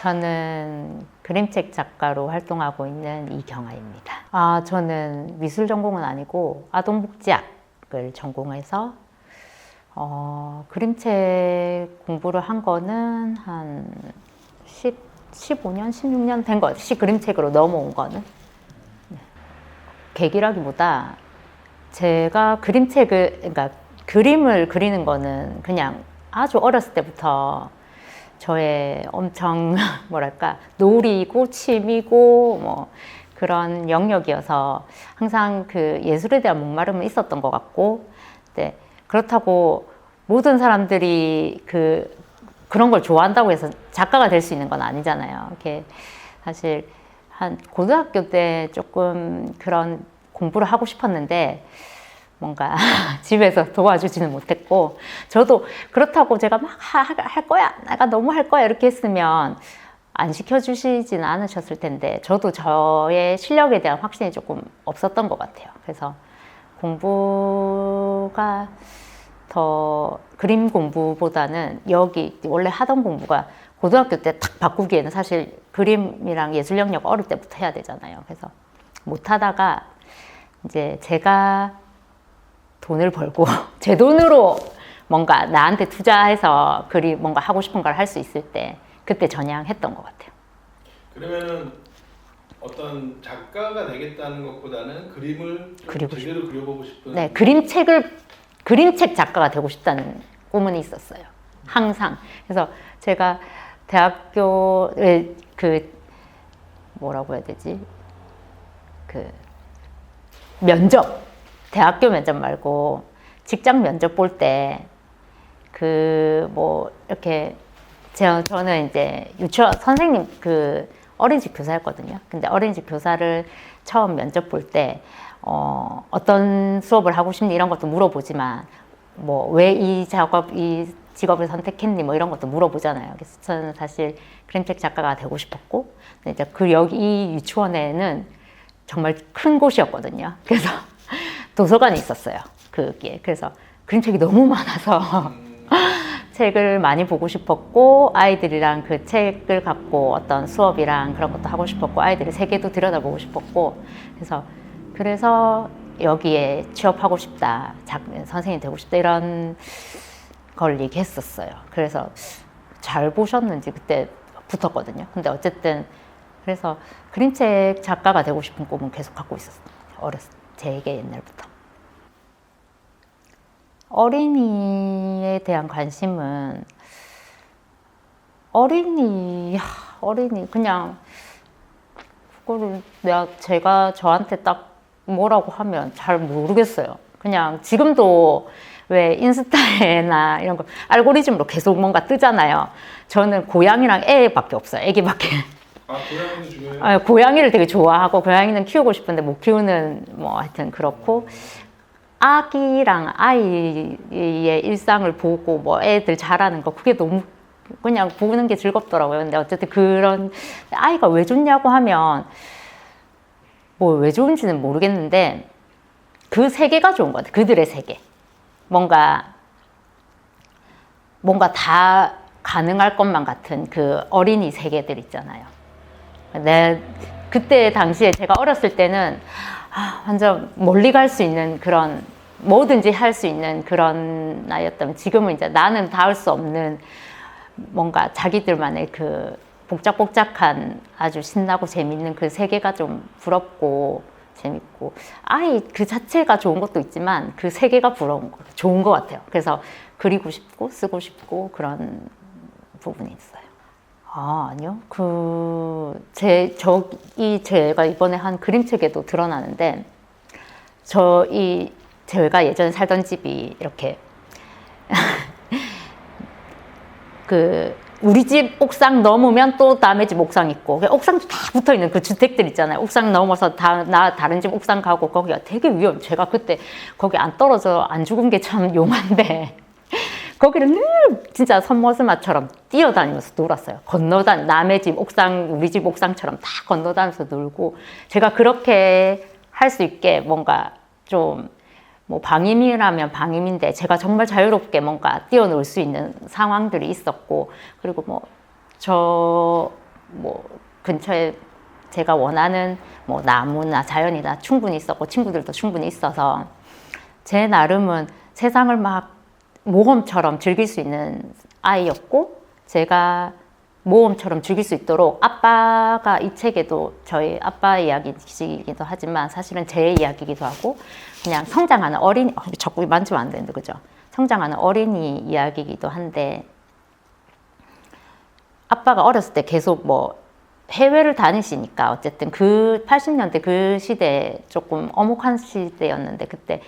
저는 그림책 작가로 활동하고 있는 이경아입니다. 저는 미술 전공은 아니고 아동복지학을 전공해서 그림책 공부를 한 거는 한 15년, 16년 된 것 같아요. 그림책으로 넘어온 거는. 네. 계기라기보다 제가 그러니까 그림을 그리는 거는 그냥 아주 어렸을 때부터 저의 엄청 뭐랄까 놀이고 취미고 뭐 그런 영역이어서 항상 그 예술에 대한 목마름은 있었던 것 같고, 네, 그렇다고 모든 사람들이 그런 걸 좋아한다고 해서 작가가 될 수 있는 건 아니잖아요. 이렇게 사실 한 고등학교 때 조금 그런 공부를 하고 싶었는데 뭔가 집에서 도와주지는 못했고, 저도 그렇다고 제가 막 할 거야, 내가 너무 할 거야 이렇게 했으면 안 시켜주시진 않으셨을 텐데, 저도 저의 실력에 대한 확신이 조금 없었던 것 같아요. 그래서 공부가 더 그림 공부보다는 여기 원래 하던 공부가 고등학교 때 탁 바꾸기에는 사실 그림이랑 예술 영역 어릴 때부터 해야 되잖아요. 그래서 못하다가 이제 제가 돈을 벌고 제 돈으로 뭔가 나한테 투자해서 뭔가 하고 싶은 걸 할 수 있을 때 그때 전향했던 것 같아요. 그러면은 어떤 작가가 되겠다는 것보다는 그림을 좀 제대로 그려보고 싶은. 네, 그림책 작가가 되고 싶다는 꿈은 있었어요. 항상. 그래서 제가 대학교에 뭐라고 해야 되지? 대학교 면접 말고 직장 면접 볼 때 이렇게 저는 이제 유치원 선생님 어린이집 교사였거든요. 근데 어린이집 교사를 처음 면접 볼 때 어떤 수업을 하고 싶니 이런 것도 물어보지만 뭐 왜 이 직업을 선택했니 뭐 이런 것도 물어보잖아요. 그래서 저는 사실 그림책 작가가 되고 싶었고, 근데 이제 여기 이 유치원에는 정말 큰 곳이었거든요. 그래서 도서관이 있었어요. 그래서 그림책이 너무 많아서 책을 많이 보고 싶었고, 아이들이랑 그 책을 갖고 어떤 수업이랑 그런 것도 하고 싶었고, 아이들의 세계도 들여다보고 싶었고, 그래서 여기에 취업하고 싶다, 선생님이 되고 싶다 이런 걸 얘기했었어요. 그래서 잘 보셨는지 그때 붙었거든요. 근데 어쨌든 그래서 그림책 작가가 되고 싶은 꿈은 계속 갖고 있었어요. 되게 옛날부터. 어린이에 대한 관심은 어린이 그냥 그거를 제가 저한테 딱 뭐라고 하면 잘 모르겠어요. 그냥 지금도 왜 인스타나 이런 거 알고리즘으로 계속 뭔가 뜨잖아요. 저는 고양이랑 애밖에 없어요. 애기밖에. 고양이도 중요해요? 고양이를 되게 좋아하고 고양이는 키우고 싶은데 못 키우는 뭐 하여튼 그렇고, 아기랑 아이의 일상을 보고 뭐 애들 자라는 거 그게 너무 그냥 보는 게 즐겁더라고요. 근데 어쨌든 그런 아이가 왜 좋냐고 하면 뭐 왜 좋은지는 모르겠는데 그 세계가 좋은 것 같아요. 그들의 세계. 뭔가 다 가능할 것만 같은 그 어린이 세계들 있잖아요. 그때 당시에 제가 어렸을 때는 완전 멀리 갈 수 있는 그런 뭐든지 할 수 있는 그런 나이였다면, 지금은 이제 나는 닿을 수 없는 뭔가 자기들만의 그 복작복작한 아주 신나고 재밌는 그 세계가 좀 부럽고 재밌고, 아이 그 자체가 좋은 것도 있지만 그 세계가 좋은 것 같아요. 그래서 그리고 싶고 쓰고 싶고 그런 부분이 있어요. 아니요. 제가 이번에 한 그림책에도 드러나는데, 제가 예전에 살던 집이 이렇게 우리 집 옥상 넘으면 또 남의 집 옥상 있고, 옥상도 다 붙어 있는 그 주택들 있잖아요. 옥상 넘어서 다른 집 옥상 가고, 거기가 되게 제가 그때 거기 안 떨어져 안 죽은 게 참 용한데 거기를 늘 진짜 선머스마처럼 뛰어다니면서 놀았어요. 남의 집 옥상, 우리 집 옥상처럼 다 건너다니면서 놀고, 제가 그렇게 할 수 있게 뭔가 좀 뭐 방임이라면 방임인데 제가 정말 자유롭게 뭔가 뛰어놀 수 있는 상황들이 있었고, 그리고 뭐 근처에 제가 원하는 뭐 나무나 자연이나 충분히 있었고 친구들도 충분히 있어서 제 나름은 세상을 막 모험처럼 즐길 수 있는 아이였고 제가 모험처럼 즐길 수 있도록 아빠가 이 책에도 저희 아빠 이야기이기도 하지만 사실은 제 이야기이기도 하고 그냥 성장하는 어린이 자꾸 만지면 안 되는데 그죠? 성장하는 어린이 이야기이기도 한데 아빠가 어렸을 때 계속 뭐 해외를 다니시니까 어쨌든 그 80년대 그 시대 조금 엄혹한 시대였는데 그때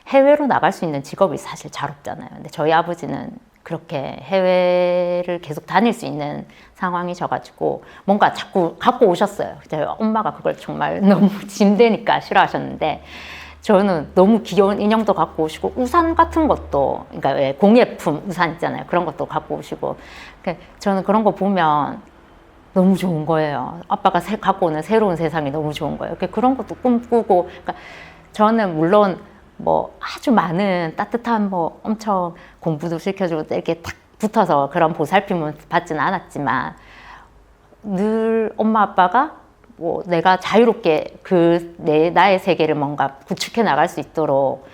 해외로 나갈 수 있는 직업이 사실 잘 없잖아요. 근데 저희 아버지는 그렇게 해외를 계속 다닐 수 있는 상황이셔가지고 뭔가 자꾸 갖고 오셨어요. 저희 엄마가 그걸 정말 너무 짐되니까 싫어하셨는데 저는 너무 귀여운 인형도 갖고 오시고 우산 같은 것도 그러니까 왜 공예품 우산 있잖아요. 그런 것도 갖고 오시고 저는 그런 거 보면 너무 좋은 거예요. 아빠가 갖고 오는 새로운 세상이 너무 좋은 거예요. 그런 것도 꿈꾸고 그러니까 저는 물론 뭐 아주 많은 따뜻한 뭐 엄청 공부도 시켜주고 이렇게 탁 붙어서 그런 보살핌을 받지는 않았지만 늘 엄마 아빠가 뭐 내가 자유롭게 나의 세계를 뭔가 구축해 나갈 수 있도록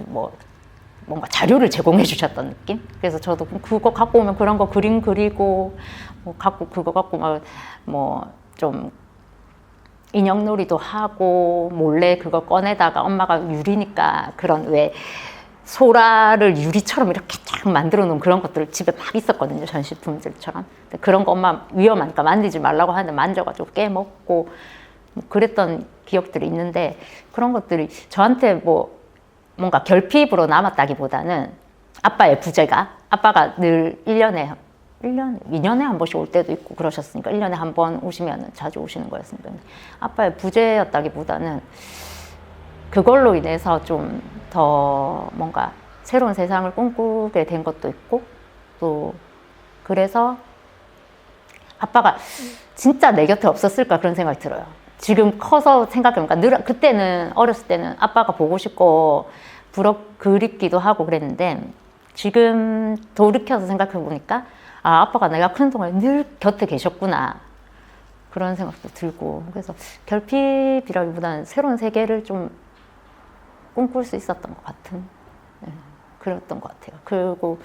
뭐 뭔가 자료를 제공해 주셨던 느낌? 그래서 저도 그거 갖고 오면 그런 거 그림 그리고 뭐 그거 갖고 뭐 좀 인형놀이도 하고 몰래 그거 꺼내다가 엄마가 유리니까 그런 왜 소라를 유리처럼 이렇게 쫙 만들어 놓은 그런 것들 집에 막 있었거든요. 전시품들처럼. 그런 거 엄마 위험하니까 만지지 말라고 하는데 만져가지고 깨먹고 뭐 그랬던 기억들이 있는데 그런 것들이 저한테 뭐 뭔가 결핍으로 남았다기보다는 아빠의 부재가 아빠가 늘 2년에 한 번씩 올 때도 있고 그러셨으니까 1년에 한 번 오시면 자주 오시는 거였으니까 아빠의 부재였다기보다는 그걸로 인해서 좀 더 뭔가 새로운 세상을 꿈꾸게 된 것도 있고 또 그래서 아빠가 진짜 내 곁에 없었을까 그런 생각이 들어요. 지금 커서 생각해보니까 그때는 어렸을 때는 아빠가 보고 싶고 그립기도 하고 그랬는데 지금 돌이켜서 생각해보니까 아빠가 내가 크는 동안 늘 곁에 계셨구나 그런 생각도 들고 그래서 결핍이라기보다는 새로운 세계를 좀 꿈꿀 수 있었던 것 같은 그랬던 것 같아요. 그리고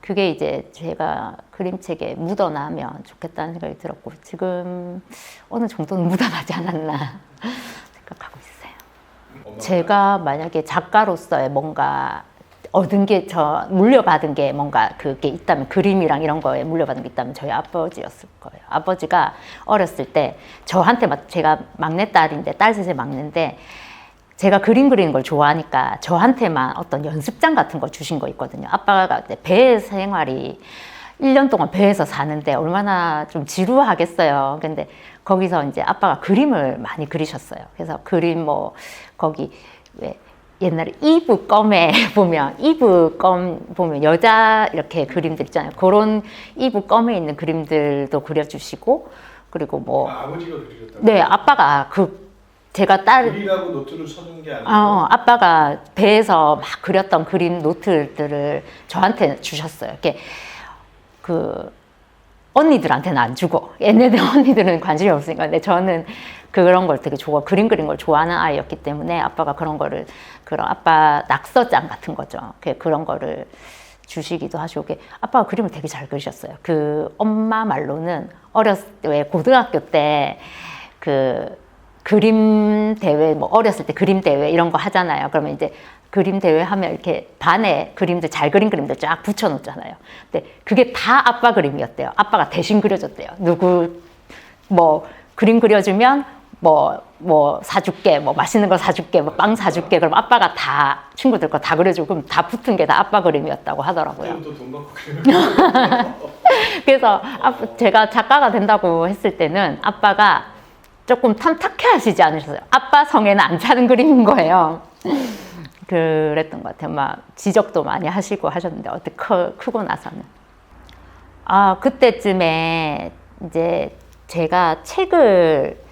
그게 이제 제가 그림책에 묻어나면 좋겠다는 생각이 들었고 지금 어느 정도는 묻어나지 않았나 생각하고 있어요. 제가 만약에 작가로서의 뭔가 얻은 게 물려받은 게 뭔가 그게 있다면 그림이랑 이런 거에 물려받은 게 있다면 저희 아버지였을 거예요. 아버지가 어렸을 때 저한테 제가 막내딸인데 딸 셋의 막내인데 제가 그림 그리는 걸 좋아하니까 저한테만 어떤 연습장 같은 거 주신 거 있거든요. 아빠가 배 생활이 1년 동안 배에서 사는데 얼마나 좀 지루하겠어요. 근데 거기서 이제 아빠가 그림을 많이 그리셨어요. 그래서 그림 뭐 거기 왜 옛날에 이브껌에 보면 이브껌 보면 여자 이렇게 그림들 있잖아요. 그런 이브껌에 있는 그림들도 그려주시고 그리고 뭐 아버지가 그리셨다고? 네, 아빠가 제가 그리라고 노트를 써준 게 아니고 아빠가 배에서 막 그렸던 그림 노트들을 저한테 주셨어요. 이렇게 언니들한테는 안 주고 얘네들 언니들은 관심이 없으니까 근데 저는 그런 걸 되게 그림 그린 걸 좋아하는 아이였기 때문에 아빠가 그런 아빠 낙서장 같은 거죠. 그런 거를 주시기도 하시고 아빠가 그림을 되게 잘 그리셨어요. 엄마 말로는 어렸을 때 고등학교 때 그림 대회 뭐 어렸을 때 그림 대회 이런 거 하잖아요. 그러면 이제 그림 대회 하면 이렇게 반에 그림들 잘 그린 그림들 쫙 붙여놓잖아요. 근데 그게 다 아빠 그림이었대요. 아빠가 대신 그려줬대요. 누구 뭐 그림 그려주면 뭐 사줄게, 뭐 맛있는 거 사줄게, 뭐 빵 사줄게. 그럼 아빠가 다 친구들 거 다 그려주고 그럼 다 붙은 게 다 아빠 그림이었다고 하더라고요. 그때부터 돈 받고 그리는 그래서 제가 작가가 된다고 했을 때는 아빠가 조금 탐탁해 하시지 않으셨어요. 아빠 성에는 안 차는 그림인 거예요. 그랬던 것 같아요. 막 지적도 많이 하시고 하셨는데 어떻게 크고 나서는 그때쯤에 이제 제가 책을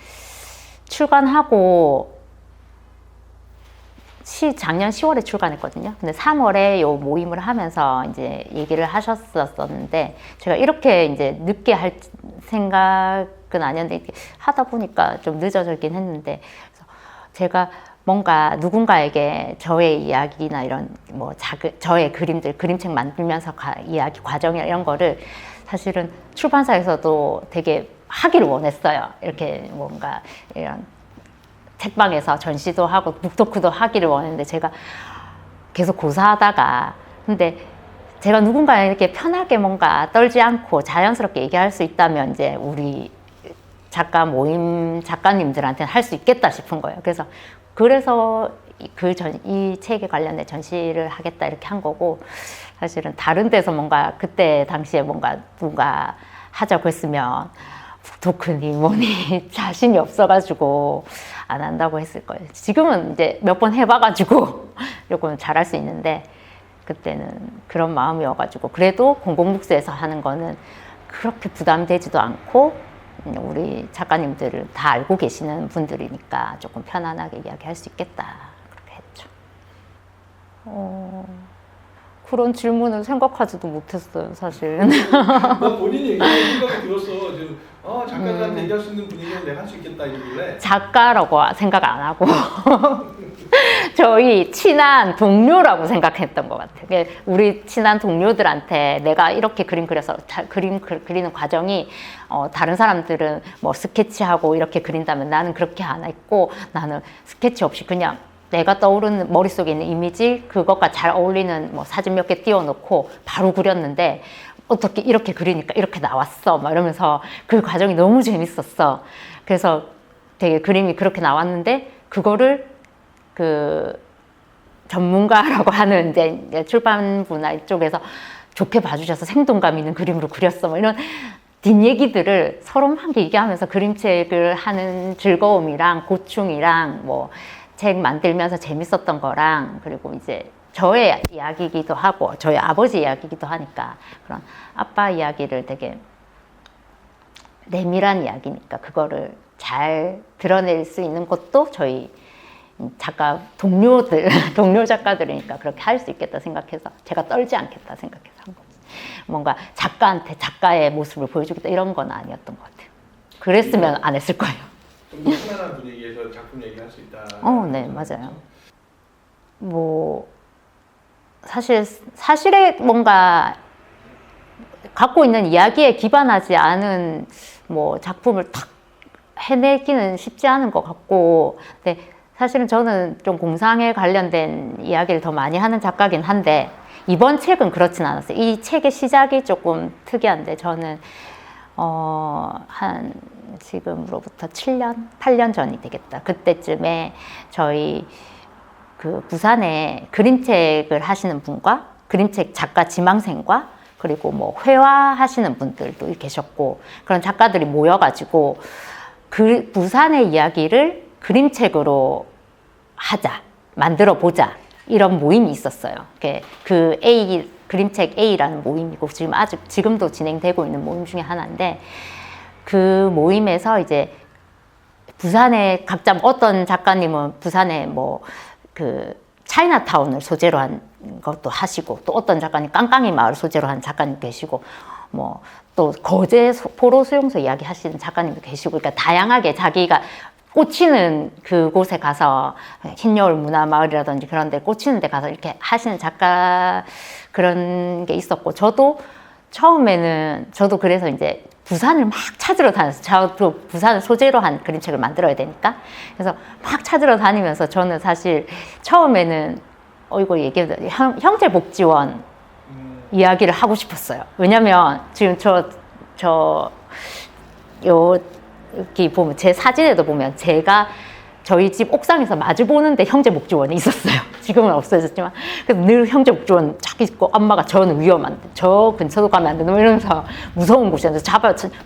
출간하고 작년 10월에 출간했거든요. 근데 3월에 요 모임을 하면서 이제 얘기를 하셨었는데, 제가 이렇게 이제 늦게 할 생각은 아니었는데, 이렇게 하다 보니까 좀 늦어졌긴 했는데, 그래서 제가 뭔가 누군가에게 저의 이야기나 이런 뭐 저의 그림들, 그림책 만들면서 이야기 과정이나 이런 거를 사실은 출판사에서도 되게 하기를 원했어요. 이렇게 뭔가 이런 책방에서 전시도 하고 북토크도 하기를 원했는데, 제가 계속 고사하다가, 근데 제가 누군가에게 편하게 뭔가 떨지 않고 자연스럽게 얘기할 수 있다면 이제 우리 작가 모임 작가님들한테는 할 수 있겠다 싶은 거예요. 그래서 이 책에 관련된 전시를 하겠다 이렇게 한 거고, 사실은 다른 데서 뭔가 그때 당시에 뭔가 누가 하자고 했으면 북토크니 뭐니 자신이 없어가지고 안 한다고 했을 거예요. 지금은 이제 몇 번 해봐가지고 조금 잘할 수 있는데, 그때는 그런 마음이어가지고, 그래도 공공북스에서 하는 거는 그렇게 부담되지도 않고 우리 작가님들을 다 알고 계시는 분들이니까 조금 편안하게 이야기할 수 있겠다 그렇게 했죠. 그런 질문을 생각하지도 못했어요, 사실. 나 본인이 얘기하는 생각이 들었어. 지금 작가들한테 얘기할 수 있는 분위기는 내가 할 수 있겠다 이러길래. 작가라고 생각 안 하고 저희 친한 동료라고 생각했던 것 같아요. 우리 친한 동료들한테 내가 이렇게 그림 그려서 그리는 과정이 다른 사람들은 뭐 스케치하고 이렇게 그린다면 나는 그렇게 안 했고, 나는 스케치 없이 그냥 내가 떠오르는 머릿속에 있는 이미지 그것과 잘 어울리는 뭐 사진 몇 개 띄워놓고 바로 그렸는데 어떻게 이렇게 그리니까 이렇게 나왔어 막 이러면서 그 과정이 너무 재밌었어. 그래서 되게 그림이 그렇게 나왔는데, 그거를 그 전문가라고 하는 이제 출판부나 이쪽에서 좋게 봐주셔서 생동감 있는 그림으로 그렸어 뭐 이런 뒷얘기들을 서로 막 얘기하면서 그림책을 하는 즐거움이랑 고충이랑 뭐 책 만들면서 재밌었던 거랑, 그리고 이제 저의 이야기이기도 하고 저희 아버지 이야기이기도 하니까 그런 아빠 이야기를 되게 내밀한 이야기니까 그거를 잘 드러낼 수 있는 것도 저희 작가 동료 작가들이니까 그렇게 할 수 있겠다 생각해서, 제가 떨지 않겠다 생각해서 한 거지. 뭔가 작가한테 작가의 모습을 보여주겠다 이런 건 아니었던 것 같아요. 그랬으면 안 했을 거예요. 좀 더 편안한 분위기에서 작품 얘기할 수 있다. 네, 맞아요. 뭐 사실에 뭔가 갖고 있는 이야기에 기반하지 않은 뭐 작품을 탁 해내기는 쉽지 않은 것 같고, 근데 사실은 저는 좀 공상에 관련된 이야기를 더 많이 하는 작가긴 한데, 이번 책은 그렇진 않았어요. 이 책의 시작이 조금 특이한데, 저는 한 지금으로부터 8년 전이 되겠다. 그때쯤에 저희 그 부산에 그림책을 하시는 분과 그림책 작가 지망생과 그리고 뭐 회화하시는 분들도 계셨고, 그런 작가들이 모여가지고 그 부산의 이야기를 그림책으로 하자, 만들어 보자, 이런 모임이 있었어요. 그 그림책 A라는 모임이고, 지금도 진행되고 있는 모임 중에 하나인데, 그 모임에서 이제 부산에 각자 어떤 작가님은 부산에 뭐 그 차이나타운을 소재로 한 것도 하시고, 또 어떤 작가님 깡깡이 마을 소재로 한 작가님 계시고, 뭐 또 거제 포로 수용소 이야기 하시는 작가님도 계시고, 그러니까 다양하게 자기가 꽂히는 그곳에 가서 흰여울 문화마을이라든지 그런 데 꽂히는 데 가서 이렇게 하시는 작가, 그런 게 있었고, 저도 그래서 이제 부산을 막 찾으러 다녔어요. 저도 부산을 소재로 한 그림책을 만들어야 되니까. 그래서 막 찾으러 다니면서 저는 사실 처음에는 이거 얘기해도 형제복지원 이야기를 하고 싶었어요. 왜냐면 지금 여기 보면 제 사진에도 보면 제가 저희 집 옥상에서 마주 보는데 형제복지원이 있었어요. 지금은 없어졌지만. 그래서 늘 형제복지원 쫙 있고, 엄마가 저는 위험한데 저 근처도 가면 안 된다 뭐 이러면서 무서운 곳이었는데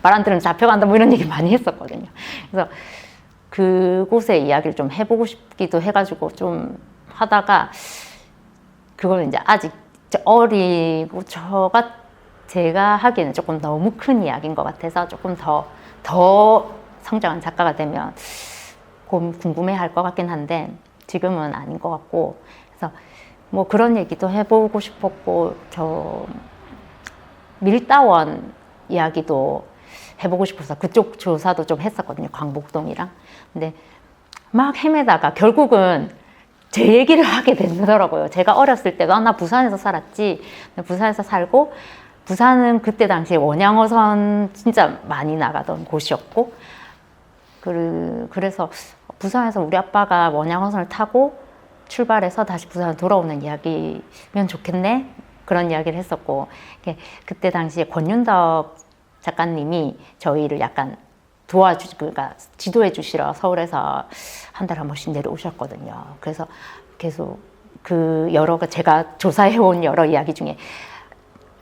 말 안 들으면 잡혀간다 뭐 이런 얘기 많이 했었거든요. 그래서 그곳의 이야기를 좀 해보고 싶기도 해가지고 좀 하다가, 그걸 이제 아직 어리고 제가 하기에는 조금 너무 큰 이야기인 것 같아서 조금 더 성장한 작가가 되면 궁금해할 것 같긴 한데, 지금은 아닌 것 같고. 그래서 뭐 그런 얘기도 해보고 싶었고, 저 밀다원 이야기도 해보고 싶어서 그쪽 조사도 좀 했었거든요. 광복동이랑. 근데 막 헤매다가 결국은 제 얘기를 하게 되더라고요. 제가 어렸을 때도 나 부산에서 살았지. 부산에서 살고, 부산은 그때 당시에 원양어선 진짜 많이 나가던 곳이었고, 그래서 부산에서 우리 아빠가 원양어선을 타고 출발해서 다시 부산으로 돌아오는 이야기면 좋겠네, 그런 이야기를 했었고, 그때 당시에 권윤덕 작가님이 저희를 약간 그러니까 지도해 주시러 서울에서 한 달에 한 번씩 내려오셨거든요. 그래서 계속 제가 조사해온 여러 이야기 중에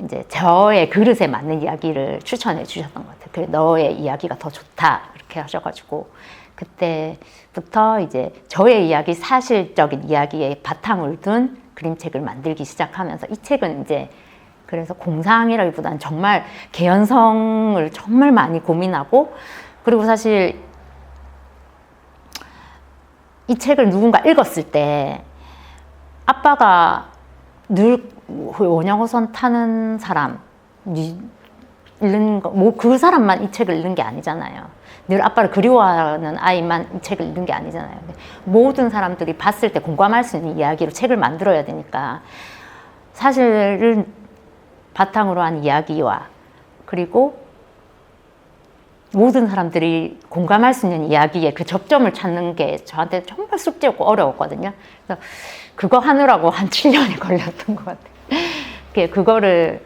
이제 저의 그릇에 맞는 이야기를 추천해 주셨던 것 같아요. 너의 이야기가 더 좋다, 이렇게 하셔가지고, 그때부터 이제 저의 이야기, 사실적인 이야기에 바탕을 둔 그림책을 만들기 시작하면서, 이 책은 이제 그래서 공상이라기보다는 정말 개연성을 정말 많이 고민하고, 그리고 사실 이 책을 누군가 읽었을 때 아빠가 늘 원양어선 타는 사람 읽는 거, 뭐 그 사람만 이 책을 읽는 게 아니잖아요. 늘 아빠를 그리워하는 아이만 이 책을 읽는 게 아니잖아요. 모든 사람들이 봤을 때 공감할 수 있는 이야기로 책을 만들어야 되니까, 사실을 바탕으로 한 이야기와, 그리고 모든 사람들이 공감할 수 있는 이야기에 그 접점을 찾는 게 저한테 정말 숙제였고 어려웠거든요. 그래서 그거 하느라고 한 7년이 걸렸던 것 같아요. 그거를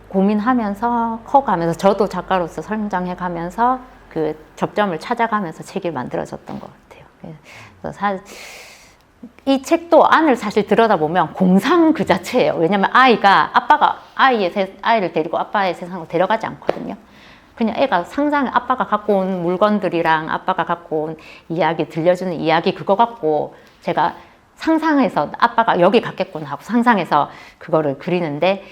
고민하면서 커가면서, 저도 작가로서 성장해가면서 그 접점을 찾아가면서 책이 만들어졌던 것 같아요. 그래서 이 책도 안을 사실 들여다보면 공상 그 자체예요. 왜냐면 아빠가 아이를 데리고 아빠의 세상으로 데려가지 않거든요. 그냥 애가 아빠가 갖고 온 물건들이랑 아빠가 갖고 온 이야기, 들려주는 이야기, 그거 갖고 제가 상상해서 아빠가 여기 갔겠구나 하고 상상해서 그거를 그리는데,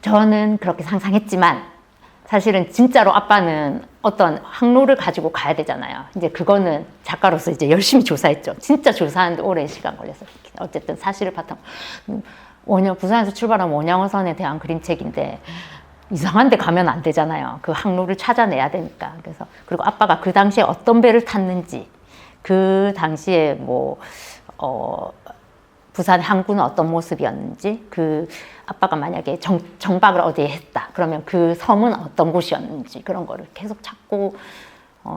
저는 그렇게 상상했지만 사실은 진짜로 아빠는 어떤 항로를 가지고 가야 되잖아요. 이제 그거는 작가로서 이제 열심히 조사했죠. 진짜 조사하는데 오랜 시간 걸렸어요. 어쨌든 사실을 바탕으로 부산에서 출발한 원양어선에 대한 그림책인데 이상한 데 가면 안 되잖아요. 그 항로를 찾아내야 되니까. 그리고 아빠가 그 당시에 어떤 배를 탔는지, 그 당시에 부산 항구는 어떤 모습이었는지, 아빠가 만약에 정박을 어디에 했다 그러면 그 섬은 어떤 곳이었는지, 그런 거를 계속 찾고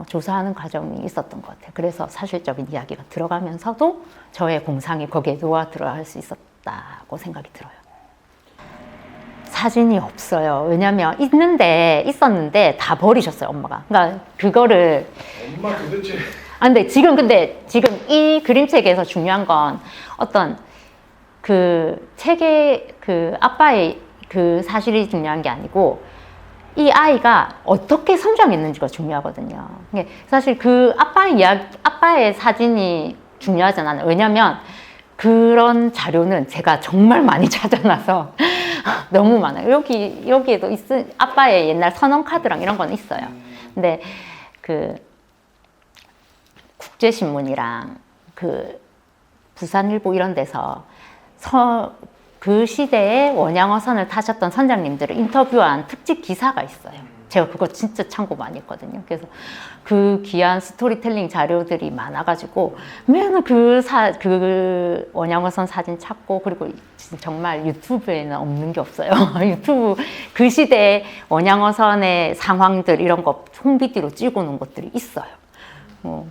조사하는 과정이 있었던 것 같아요. 그래서 사실적인 이야기가 들어가면서도 저의 공상이 거기에 녹아 들어갈 수 있었다고 생각이 들어요. 사진이 없어요. 왜냐면 있었는데 다 버리셨어요, 엄마가. 그러니까 그거를 엄마 도대체. 근데 지금 이 그림책에서 중요한 건 어떤 그 책의 그 아빠의 그 사실이 중요한 게 아니고, 이 아이가 어떻게 성장했는지가 중요하거든요. 사실 그 아빠의 사진이 중요하진 않아요. 왜냐면 그런 자료는 제가 정말 많이 찾아놔서 너무 많아요. 여기에도 아빠의 옛날 선언카드랑 이런 건 있어요. 근데 국제신문이랑 부산일보 이런 데서 그 시대에 원양어선을 타셨던 선장님들을 인터뷰한 특집 기사가 있어요. 제가 그거 진짜 참고 많이 했거든요. 그래서 그 귀한 스토리텔링 자료들이 많아가지고 매일 그 원양어선 사진 찾고, 그리고 정말 유튜브에는 없는 게 없어요. 유튜브 그 시대의 원양어선의 상황들 이런 거 홈비디오로 찍어 놓은 것들이 있어요.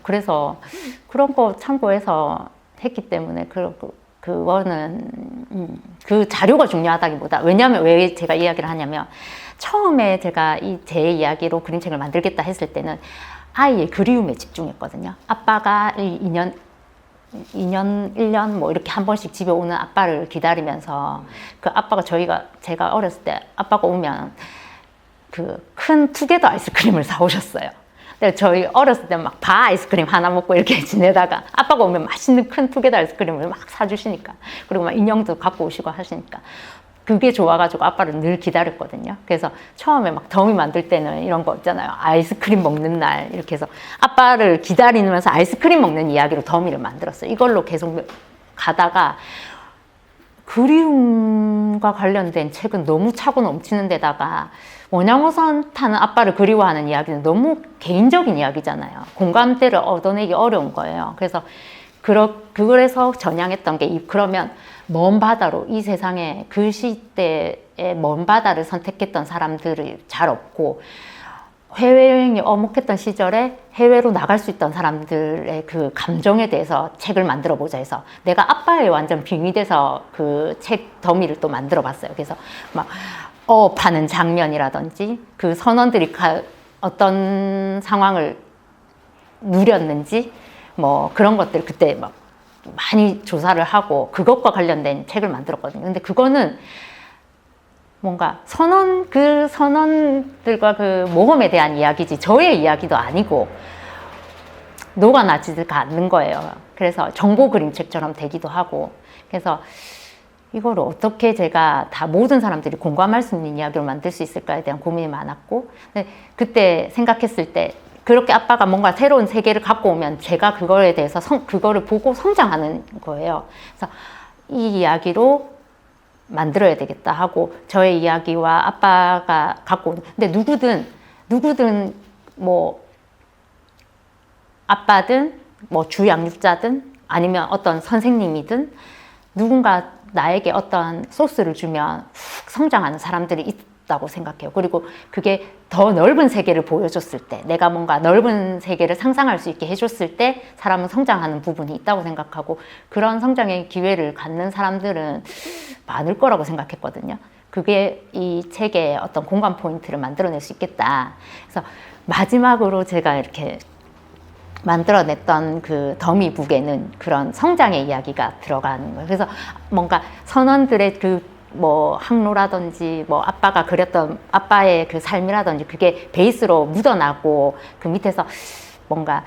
그래서 그런 거 참고해서 했기 때문에 그거는 그 자료가 중요하다기보다, 왜냐하면 왜 제가 이야기를 하냐면, 처음에 제가 제 이야기로 그림책을 만들겠다 했을 때는 아이의 그리움에 집중했거든요. 아빠가 2년, 1년 뭐 이렇게 한 번씩 집에 오는 아빠를 기다리면서, 그 아빠가 제가 어렸을 때 아빠가 오면 그 큰 투게더 아이스크림을 사오셨어요. 저희 어렸을 때 막 바 아이스크림 하나 먹고 이렇게 지내다가 아빠가 오면 맛있는 큰 투게더 아이스크림을 막 사주시니까, 그리고 막 인형도 갖고 오시고 하시니까 그게 좋아가지고 아빠를 늘 기다렸거든요. 그래서 처음에 막 더미 만들 때는 이런 거 있잖아요. 아이스크림 먹는 날 이렇게 해서 아빠를 기다리면서 아이스크림 먹는 이야기로 더미를 만들었어요. 이걸로 계속 가다가 그리움과 관련된 책은 너무 차고 넘치는 데다가 원양어선 타는 아빠를 그리워하는 이야기는 너무 개인적인 이야기잖아요. 공감대를 얻어내기 어려운 거예요. 그래서 그래서 전향했던 게 그러면 먼 바다로 이 세상에 그 시대에 먼 바다를 선택했던 사람들이 잘 없고 해외여행이 어목했던 시절에 해외로 나갈 수 있던 사람들의 그 감정에 대해서 책을 만들어 보자 해서 내가 아빠에 완전 빙의돼서 그 책 더미를 또 만들어 봤어요. 그래서 막 어업하는 장면이라든지 그 선원들이 어떤 상황을 누렸는지 뭐 그런 것들 그때 막 많이 조사를 하고 그것과 관련된 책을 만들었거든요. 근데 그거는 뭔가 그 선원들과 그 모험에 대한 이야기지 저의 이야기도 아니고 녹아나지가 않는 거예요. 그래서 정보 그림책처럼 되기도 하고 그래서 이거를 어떻게 제가 다 모든 사람들이 공감할 수 있는 이야기로 만들 수 있을까에 대한 고민이 많았고 근데 그때 생각했을 때 그렇게 아빠가 뭔가 새로운 세계를 갖고 오면 제가 그거에 대해서 그거를 보고 성장하는 거예요. 그래서 이 이야기로 만들어야 되겠다 하고 저의 이야기와 아빠가 갖고 온 근데 누구든 뭐 아빠든 뭐 주양육자든 아니면 어떤 선생님이든 누군가 나에게 어떤 소스를 주면 훅 성장하는 사람들이 있다고 생각해요. 그리고 그게 더 넓은 세계를 보여줬을 때 내가 뭔가 넓은 세계를 상상할 수 있게 해줬을 때 사람은 성장하는 부분이 있다고 생각하고 그런 성장의 기회를 갖는 사람들은 많을 거라고 생각했거든요. 그게 이 책의 어떤 공감 포인트를 만들어낼 수 있겠다. 그래서 마지막으로 제가 이렇게 만들어냈던 그 더미북에는 그런 성장의 이야기가 들어가는 거예요. 그래서 뭔가 선원들의 그 뭐 항로라든지 뭐 아빠가 그렸던 아빠의 그 삶이라든지 그게 베이스로 묻어나고 그 밑에서 뭔가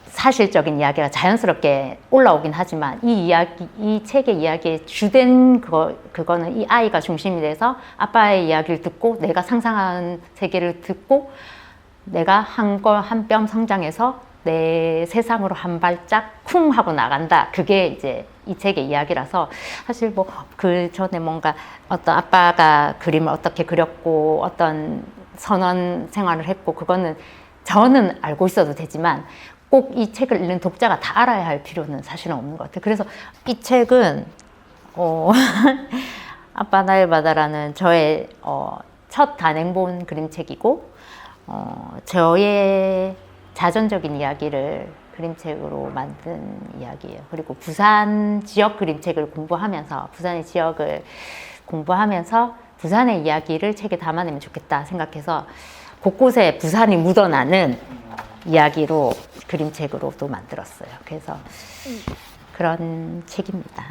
사실적인 이야기가 자연스럽게 올라오긴 하지만 이 책의 이야기의 주된 그거는 이 아이가 중심이 돼서 아빠의 이야기를 듣고 내가 상상한 세계를 듣고 내가 한 뼘 성장해서 내 세상으로 한 발짝 쿵 하고 나간다. 그게 이제 이 책의 이야기라서 사실 뭐 그 전에 뭔가 어떤 아빠가 그림을 어떻게 그렸고 어떤 선원 생활을 했고 그거는 저는 알고 있어도 되지만 꼭 이 책을 읽는 독자가 다 알아야 할 필요는 사실은 없는 것 같아요. 그래서 이 책은 아빠 나의 바다라는 저의 첫 단행본 그림책이고 저의 자전적인 이야기를 그림책으로 만든 이야기예요. 그리고 부산 지역 그림책을 공부하면서 부산의 지역을 공부하면서 부산의 이야기를 책에 담아내면 좋겠다 생각해서 곳곳에 부산이 묻어나는 이야기로 그림책으로 또 만들었어요. 그래서 그런 책입니다.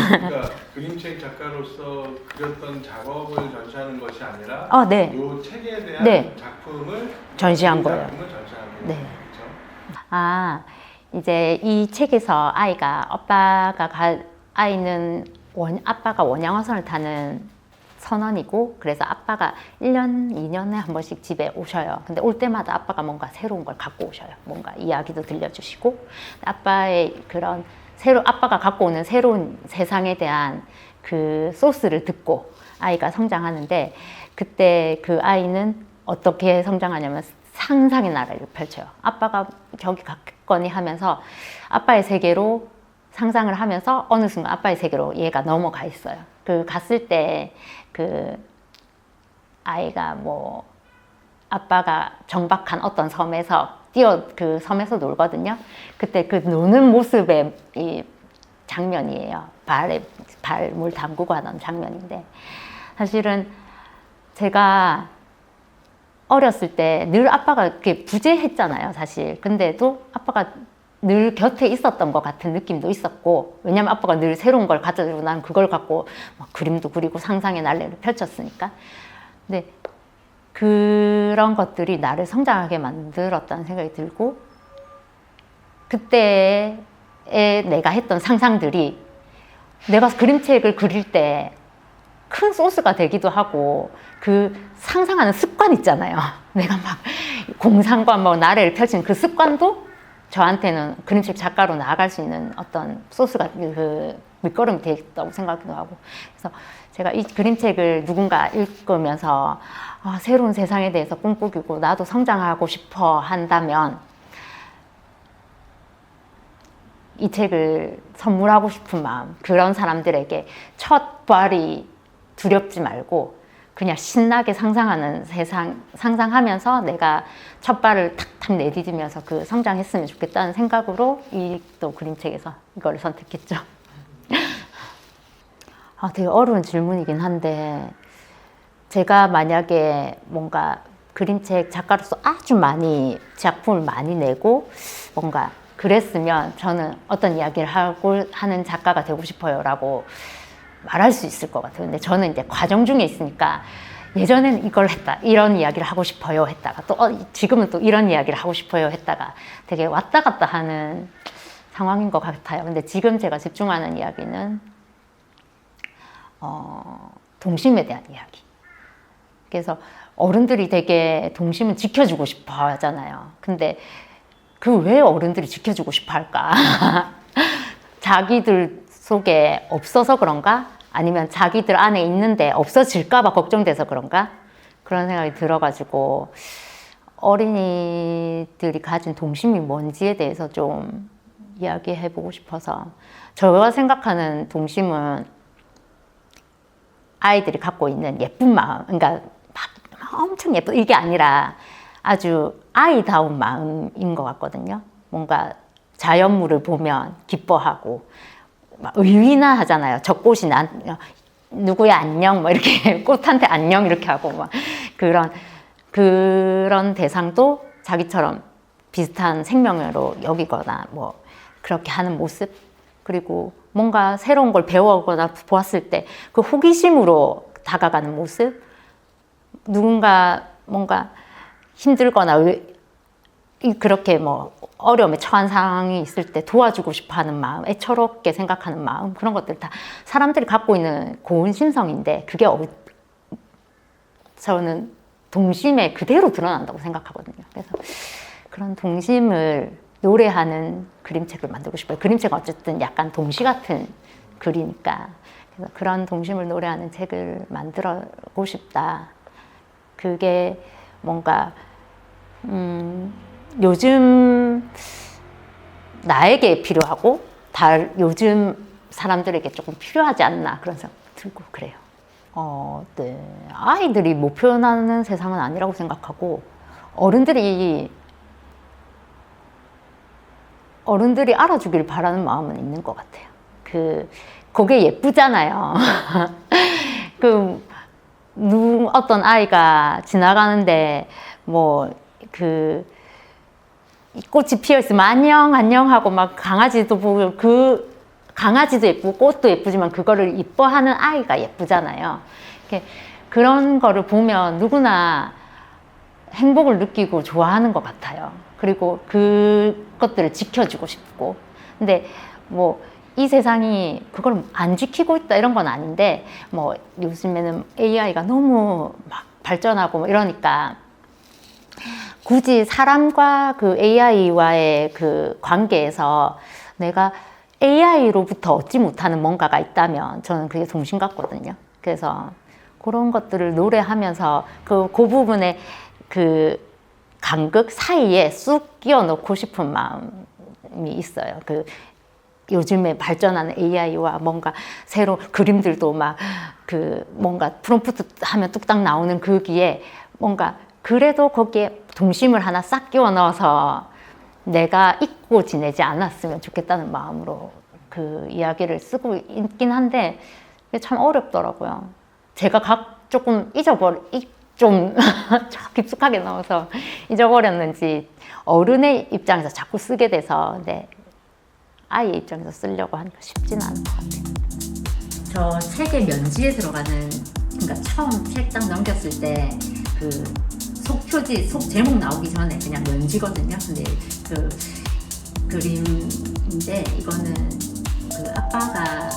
그러니까 그림책 작가로서 그렸던 작업을 전시하는 것이 아니라 네. 이 책에 대한 네. 작품을 전시한 거예요. 작품을 전시하는 거예요. 네. 그렇죠? 이제 이 책에서 아이는 아빠가 원양어선을 타는 선원이고 그래서 아빠가 1년, 2년에 한 번씩 집에 오셔요. 근데 올 때마다 아빠가 뭔가 새로운 걸 갖고 오셔요. 뭔가 이야기도 들려주시고 아빠의 그런 아빠가 갖고 오는 새로운 세상에 대한 그 소스를 듣고 아이가 성장하는데 그때 그 아이는 어떻게 성장하냐면 상상의 나라를 펼쳐요. 아빠가 저기 갔거니 하면서 아빠의 세계로 상상을 하면서 어느 순간 아빠의 세계로 얘가 넘어가 있어요. 그 갔을 때 그 아이가 뭐 아빠가 정박한 어떤 섬에서 그 섬에서 놀거든요. 그때 그 노는 모습의 이 장면이에요. 발물 담그고 하던 장면인데 사실은 제가 어렸을 때 늘 아빠가 이렇게 부재했잖아요, 사실. 근데도 아빠가 늘 곁에 있었던 것 같은 느낌도 있었고, 왜냐면 아빠가 늘 새로운 걸 가져오고 난 그걸 갖고 막 그림도 그리고 상상의 날래를 펼쳤으니까. 근데 그런 것들이 나를 성장하게 만들었다는 생각이 들고, 그때에 내가 했던 상상들이 내가 그림책을 그릴 때 큰 소스가 되기도 하고 그 상상하는 습관 있잖아요. 내가 막 공상과 뭐 나래를 펼치는 그 습관도 저한테는 그림책 작가로 나아갈 수 있는 어떤 소스가 그 밑거름이 되겠다고 생각도 하고 그래서 제가 이 그림책을 누군가 읽으면서 새로운 세상에 대해서 꿈꾸고 나도 성장하고 싶어 한다면 이 책을 선물하고 싶은 마음 그런 사람들에게 첫 발이 두렵지 말고 그냥 신나게 상상하는 세상 상상하면서 내가 첫 발을 탁탁 내디디면서 그 성장했으면 좋겠다는 생각으로 이 또 그림책에서 이걸 선택했죠. 되게 어려운 질문이긴 한데 제가 만약에 뭔가 그림책 작가로서 아주 많이 작품을 많이 내고 뭔가 그랬으면 저는 어떤 이야기를 하는 작가가 되고 싶어요 라고 말할 수 있을 것 같아요. 근데 저는 이제 과정 중에 있으니까 예전에는 이걸 했다 이런 이야기를 하고 싶어요 했다가 또 지금은 또 이런 이야기를 하고 싶어요 했다가 되게 왔다 갔다 하는 상황인 것 같아요. 근데 지금 제가 집중하는 이야기는 동심에 대한 이야기. 그래서 어른들이 되게 동심은 지켜주고 싶어 하잖아요. 근데 그 왜 어른들이 지켜주고 싶어 할까? 자기들 속에 없어서 그런가? 아니면 자기들 안에 있는데 없어질까 봐 걱정돼서 그런가? 그런 생각이 들어가지고 어린이들이 가진 동심이 뭔지에 대해서 좀 이야기해보고 싶어서 제가 생각하는 동심은 아이들이 갖고 있는 예쁜 마음, 그러니까 막 엄청 예쁜 이게 아니라 아주 아이다운 마음인 것 같거든요. 뭔가 자연물을 보면 기뻐하고 막 의위나 하잖아요. 저 꽃이 누구야 안녕 뭐 이렇게 꽃한테 안녕 이렇게 하고 막 그런 대상도 자기처럼 비슷한 생명으로 여기거나 뭐 그렇게 하는 모습 그리고 뭔가 새로운 걸 배워보거나 보았을 때 그 호기심으로 다가가는 모습 누군가 뭔가 힘들거나 그렇게 뭐 어려움에 처한 상황이 있을 때 도와주고 싶어하는 마음, 애처롭게 생각하는 마음 그런 것들 다 사람들이 갖고 있는 고운 심성인데 그게 저는 동심에 그대로 드러난다고 생각하거든요. 그래서 그런 동심을 노래하는 그림책을 만들고 싶어요. 그림책은 어쨌든 약간 동시 같은 글이니까 그래서 그런 동심을 노래하는 책을 만들고 싶다. 그게 뭔가 요즘 나에게 필요하고 요즘 사람들에게 조금 필요하지 않나 그런 생각 들고 그래요. 네. 아이들이 못 표현하는 세상은 아니라고 생각하고 어른들이 알아주길 바라는 마음은 있는 것 같아요. 그게 예쁘잖아요. 어떤 아이가 지나가는데 꽃이 피어 있으면 안녕 하고 막 강아지도 보고 강아지도 예쁘고 꽃도 예쁘지만 그거를 이뻐하는 아이가 예쁘잖아요. 그런 거를 보면 누구나 행복을 느끼고 좋아하는 것 같아요. 그리고 그것들을 지켜주고 싶고. 근데 이 세상이 그걸 안 지키고 있다 이런 건 아닌데 요즘에는 AI가 너무 막 발전하고 이러니까 굳이 사람과 그 AI와의 그 관계에서 내가 AI로부터 얻지 못하는 뭔가가 있다면 저는 그게 동심 같거든요. 그래서 그런 것들을 노래하면서 그 부분에 그 간극 사이에 쑥 끼워 넣고 싶은 마음이 있어요. 요즘에 발전하는 AI와 뭔가 새로 그림들도 뭔가 프롬프트 하면 뚝딱 나오는 거기에 뭔가 그래도 거기에 동심을 하나 싹 끼워 넣어서 내가 잊고 지내지 않았으면 좋겠다는 마음으로 그 이야기를 쓰고 있긴 한데 참 어렵더라고요. 제가 조금 좀 깊숙하게 넣어서 잊어버렸는지 어른의 입장에서 자꾸 쓰게 돼서 아이의 입장에서 쓰려고 하니까 쉽지는 않은 것 같아요. 저 책의 면지에 들어가는 그러니까 처음 책 딱 넘겼을 때 속 표지, 속 제목 나오기 전에 그냥 면지거든요. 근데 그림인데 이거는 아빠가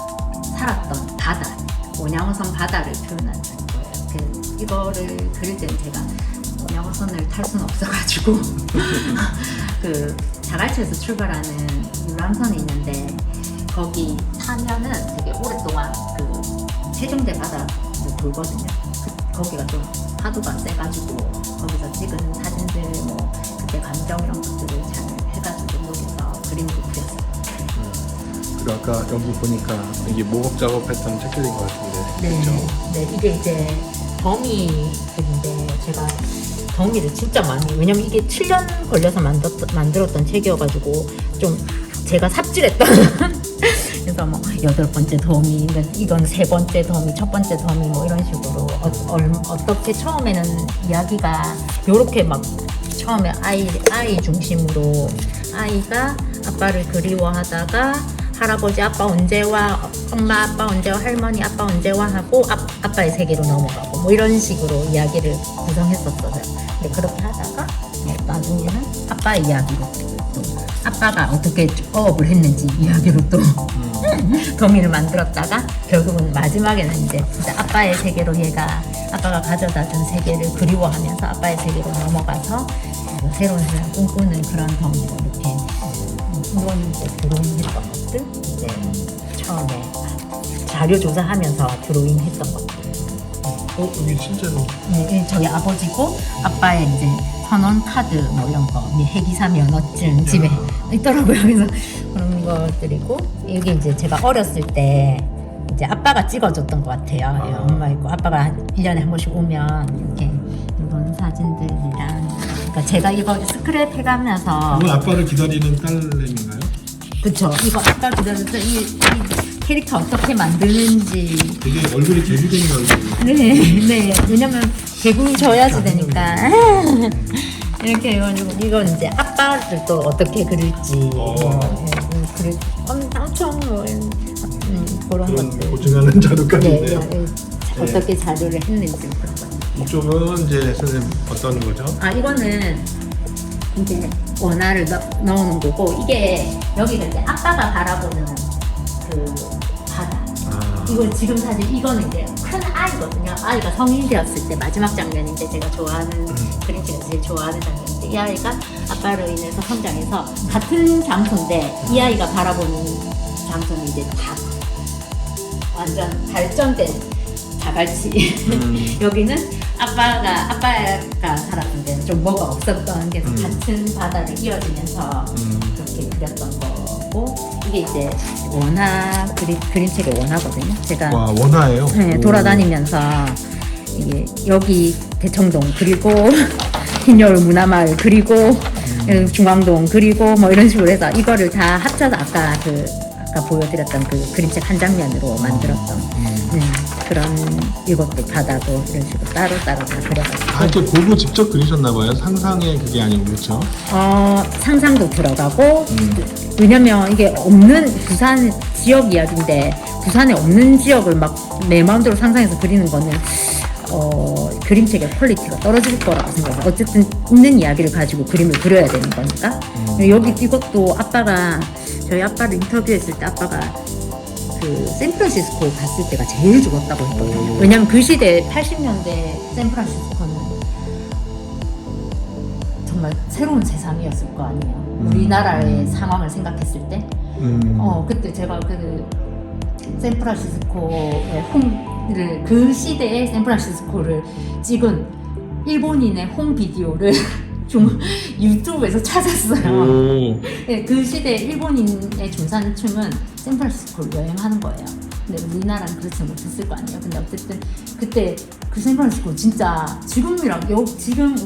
살았던 바다. 원양어선 바다를 표현하는 거예요. 그 이거를 그릴 때는 제가 원양어선을 탈 수는 없어가지고 그 자갈치에서 출발하는 유람선이 있는데 거기 타면은 되게 오랫동안 그 세종대 바다를 돌거든요. 거기가 좀 파도가 세가지고 거기서 찍은 사진들 뭐 그때 감정 이런 것들을 잘 해가지고 여기서 그림을 그렸어요. 그리고 아까 여기 보니까 이게 목업 작업했던 책들인 것 같은데. 네, 그렇죠? 네 이게 이제 더미인데 제가 더미를 진짜 많이 왜냐면 이게 7년 걸려서 만들었던 책이어가지고 좀 제가 삽질했던 그래서 뭐 8번째 더미, 이건 3번째 더미, 첫 번째 더미 뭐 이런 식으로 어떻게 처음에는 이야기가 요렇게 막 처음에 아이 중심으로 아이가 아빠를 그리워하다가 할아버지 아빠 언제 와, 엄마 아빠 언제 와, 할머니 아빠 언제 와 하고 아빠의 세계로 넘어가고 뭐 이런 식으로 이야기를 구성했었어요. 근데 그렇게 하다가 나중에는 아빠의 이야기로 또 아빠가 어떻게 어업을 했는지 이야기로 또 더미를 만들었다가 결국은 마지막에는 이제 진짜 아빠의 세계로 얘가 아빠가 가져다 준 세계를 그리워하면서 아빠의 세계로 넘어가서 새로운 세상 꿈꾸는 그런 더미로 이렇게 이건 이제 드로잉했던 것들 이제 처음에 자료 조사하면서 드로잉했던 것들. 이게 진짜로? 네, 저희 아버지고 아빠의 이제 선원 카드 뭐 이런 거, 해기사 면허증 집에 있더라고요. 그래서 그런 것들이고 이게 이제 제가 어렸을 때 이제 아빠가 찍어줬던 것 같아요. 엄마 있고 아빠가 1년에 한 번씩 오면 이렇게 이런 사진들이랑 그러니까 제가 이거 스크랩 해가면서 이건 아빠를 기다리는 딸내미인가요? 그쵸. 이거 아까 기다렸던 이 캐릭터 어떻게 만드는지 되게 얼굴이 개구쟁이 얼굴. 네. 왜냐면 개구 줘야지 되니까 이렇게 해가지고 이건 이제 아빠를 또 어떻게 그릴지 엄청 뭐 그런 것들 보증하는 자료까지인데요. 네. 어떻게 자료를 했는지 그런 거. 이쪽은 이제 선생님 어떤 거죠? 이거는 이제 원화를 넣어놓은 거고 이게 여기가 이제 아빠가 바라보는 그 바다. 이거 지금 사실 이거는 이제 큰 아이거든요. 아이가 성인이 되었을 때 마지막 장면인데 제가 좋아하는 그림책에서 제일 좋아하는 장면인데 이 아이가 아빠로 인해서 성장해서 같은 장소인데 이 아이가 바라보는 장소는 이제 다 완전 발전된 자갈치. 여기는 아빠가 살았던 데는 좀 뭐가 없었던 게 같은 바다를 이어지면서 그렇게 그렸던 거고 이게 이제 원화 그림책의 원화거든요. 제가 원화예요? 네, 돌아다니면서 이게 여기 대청동 그리고 흰여울 문화마을 그리고 중앙동 그리고 뭐 이런 식으로 해서 이거를 다 합쳐서 아까 보여드렸던 그 그림책 한 장면으로 만들었던 그런 이것도 바다고 이런 식으로 따로따로 다 그려가지고 이렇게 보고 직접 그리셨나봐요. 상상의 그게 아니고 그렇죠? 상상도 들어가고 왜냐면 이게 없는 부산 지역 이야기인데 부산에 없는 지역을 막 내 마음대로 상상해서 그리는 거는 그림책의 퀄리티가 떨어질 거라고 생각해요. 어쨌든 있는 이야기를 가지고 그림을 그려야 되는 거니까 이것도 저희 아빠를 인터뷰했을 때 아빠가 그 샌프란시스코 갔을 때가 제일 좋았다고 했거든요. 왜냐면 그 시대 80년대 샌프란시스코는 정말 새로운 세상이었을 거 아니에요. 우리나라의 상황을 생각했을 때 그때 제가 그 샌프란시스코의 그 시대의 샌프란시스코를 찍은 일본인의 홈 비디오를 유튜브에서 찾았어요. 네, 그 시대 일본인의 중산층은 샌프란시스코를 여행하는 거예요. 근데 우리나라는 그렇지 못했을 거 아니에요. 근데 어쨌든 그때 그 샌프란시스코 진짜 지금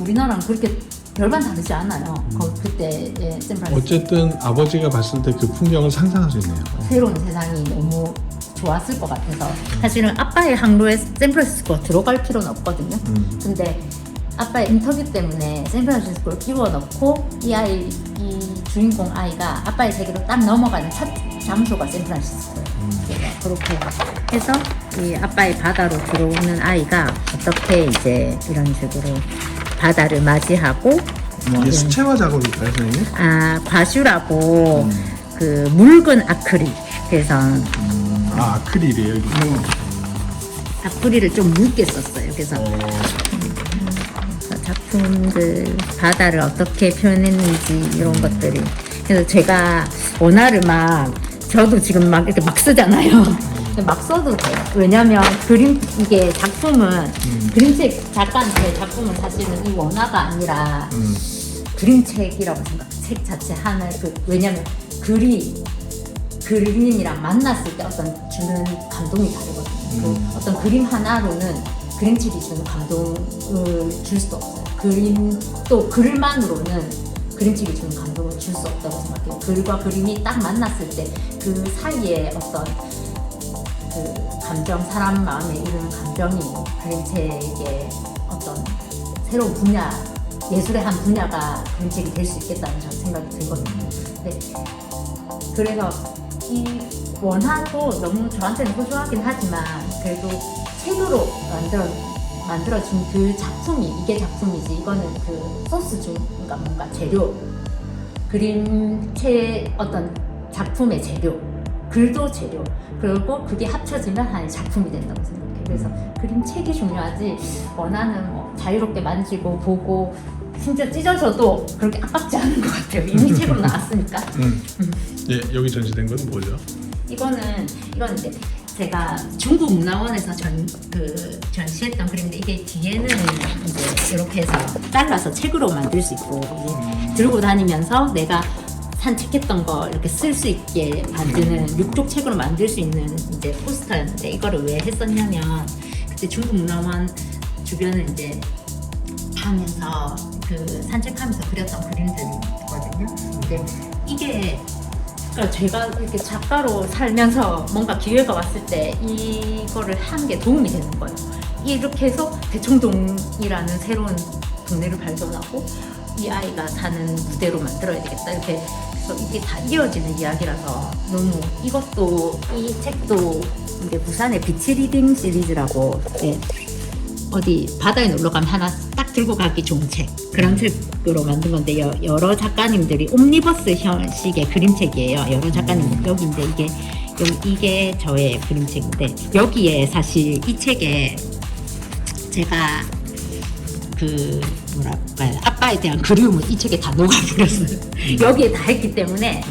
우리나라랑 그렇게 별반 다르지 않아요. 그때의 샌프란시스코. 어쨌든 아버지가 봤을 때 그 풍경을 상상할 수 있네요. 새로운 세상이 너무 좋았을 것 같아서 사실은 아빠의 항로에 샌프란시스코가 들어갈 필요는 없거든요. 근데 아빠의 인터뷰 때문에 샌프란시스코를 끼워 넣고 이 주인공 아이가 아빠의 세계로 딱 넘어가는 첫 장소가 샌프란시스코예요. 그렇게 해서 이 아빠의 바다로 들어오는 아이가 어떻게 이제 이런 식으로 바다를 맞이하고 이게 수채화 작업일까요, 선생님? 과슈라고 그 묽은 아크릴 그래서 아크릴이에요, 이게. 작풀이를 좀 묽게 썼어요. 그래서 작품들 바다를 어떻게 표현했는지 이런 것들이. 그래서 제가 원화를 막 저도 지금 막 이렇게 막 쓰잖아요. 막 써도 돼요. 왜냐면 이게 작품은 그림책 작가한테 작품은 사실은 이 원화가 아니라 그림책이라고 생각해요. 책 자체 하나의 왜냐면 그림이랑 만났을 때 어떤 주는 감동이 다르거든요. 어떤 그림 하나로는 그림책이 주는 감동을 줄 수 없어요. 또 글만으로는 그림책이 주는 감동을 줄 수 없다고 생각해요. 글과 그림이 딱 만났을 때 그 사이에 어떤 그 감정, 사람 마음에 이르는 감정이 그림책의 어떤 새로운 분야, 예술의 한 분야가 그림책이 될 수 있겠다는 저는 생각이 들거든요. 네. 그래서 이 원화도 너무 저한테는 소중하긴 하지만 그래도 책으로 만들어진 그 작품이 이게 작품이지 이거는 그 소스 중 그러니까 뭔가 재료 그림체 어떤 작품의 재료 글도 재료 그리고 그게 합쳐지면 하나의 작품이 된다고 생각해요. 그래서 그림책이 중요하지 원화는 뭐 자유롭게 만지고 보고 진짜 찢어져도 그렇게 아깝지 않은 것 같아요. 이미 책으로 나왔으니까. 예, 여기 전시된 건 뭐죠? 이건 이제 제가 중국 문화원에서 전시했던 그림인데 이게 뒤에는 이제 이렇게 해서 잘라서 책으로 만들 수 있고 이제 들고 다니면서 내가 산책했던 거 이렇게 쓸 수 있게 만드는 육족 책으로 만들 수 있는 이제 포스터였는데 이거를 왜 했었냐면 그때 중국 문화원 주변을 이제 하면서 그 산책하면서 그렸던 그림들이거든요. 근데 이게 그러니까 제가 이렇게 작가로 살면서 뭔가 기회가 왔을 때 이거를 하는 게 도움이 되는 거예요. 이렇게 해서 대청동이라는 새로운 동네를 발견하고 이 아이가 사는 무대로 만들어야 되겠다 이렇게 해서 이게 다 이어지는 이야기라서 너무 이것도 이 책도 이제 부산의 비치 리딩 시리즈라고 어디 바다에 놀러 가면 하나 딱 들고 가기 좋은 책 그런 책으로 만든 건데 여러 작가님들이 옴니버스 형식의 그림책이에요. 여러 작가님들 여기인데 이게 저의 그림책인데 여기에 사실 이 책에 제가 그 뭐랄까요 아빠에 대한 그리움을 이 책에 다 녹아버렸어요. 여기에 다 했기 때문에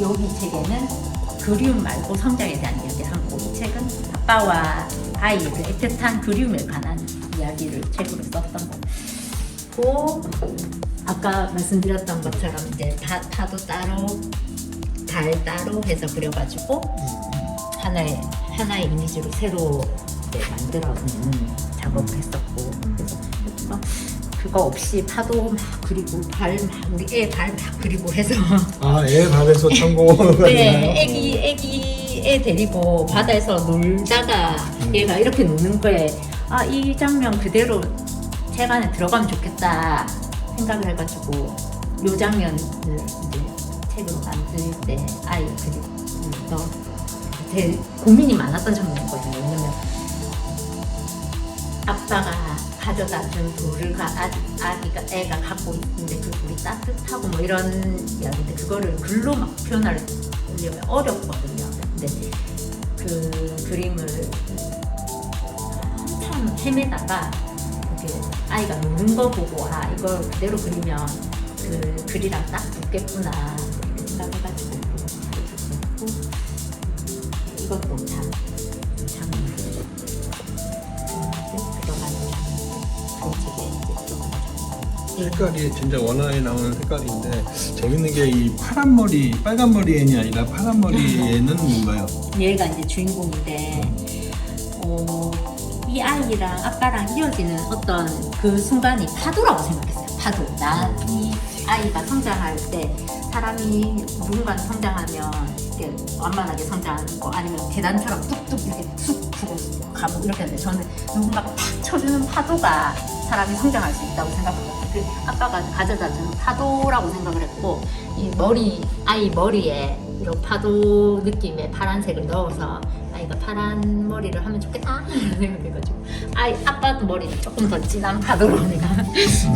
여기 책에는 그리움 말고 성장에 대한 이야기를 하고 이 책은 아빠와 아이의 그 애틋한 그리움에 관한 이야기를 책으로 썼던 거고 아까 말씀드렸던 것처럼 이제 파도 따로 달 따로 해서 그려가지고 하나의 이미지로 새로 만들어내는 작업을 했었고 그래서 그거 없이 파도 막 그리고 우리 애 발 막 그리고 해서 애 발에서 천공을 네, 애기 데리고 바다에서 놀다가 얘가 이렇게 노는 거에 이 장면 그대로 책 안에 들어가면 좋겠다 생각을 해가지고 요 장면을 이제 책으로 만들 때 아이 그리고 제 고민이 많았던 장면이거든요. 왜냐면 아빠가 가져다 준 돌을 애가 갖고 있는데 그 돌이 따뜻하고 뭐 이런 이야기인데 그거를 글로 막 표현하려면 어렵거든요. 근데 그 그림을 한참 헤매다가 이렇게 아이가 노는 거 보고 이걸 그대로 그리면 그 글이랑 딱 붙겠구나 이렇게 생각해가지고 이것도 참 색깔이 진짜 원화에 나오는 색깔인데 재밌는 게 이 파란 머리, 빨간 머리 애이 아니라 파란 머리 애는 뭔가요? 얘가 이제 주인공인데 이 아이랑 아빠랑 이어지는 어떤 그 순간이 파도라고 생각했어요. 파도. 이 아이가 성장할 때 사람이 누군가 성장하면 이렇게 완만하게 성장하는 거 아니면 계단처럼 뚝뚝 이렇게 쑥 하고 가고 이렇게 하는데 저는 누군가가 탁 쳐주는 파도가 사람이 성장할 수 있다고 생각했거든요. 그 아빠가 가져다 주는 파도라고 생각을 했고 이 아이 머리에 이런 파도 느낌의 파란색을 넣어서 아이가 파란 머리를 하면 좋겠다 생각해가지고 아빠 머리는 조금 더 진한 파도로 내가 생각해서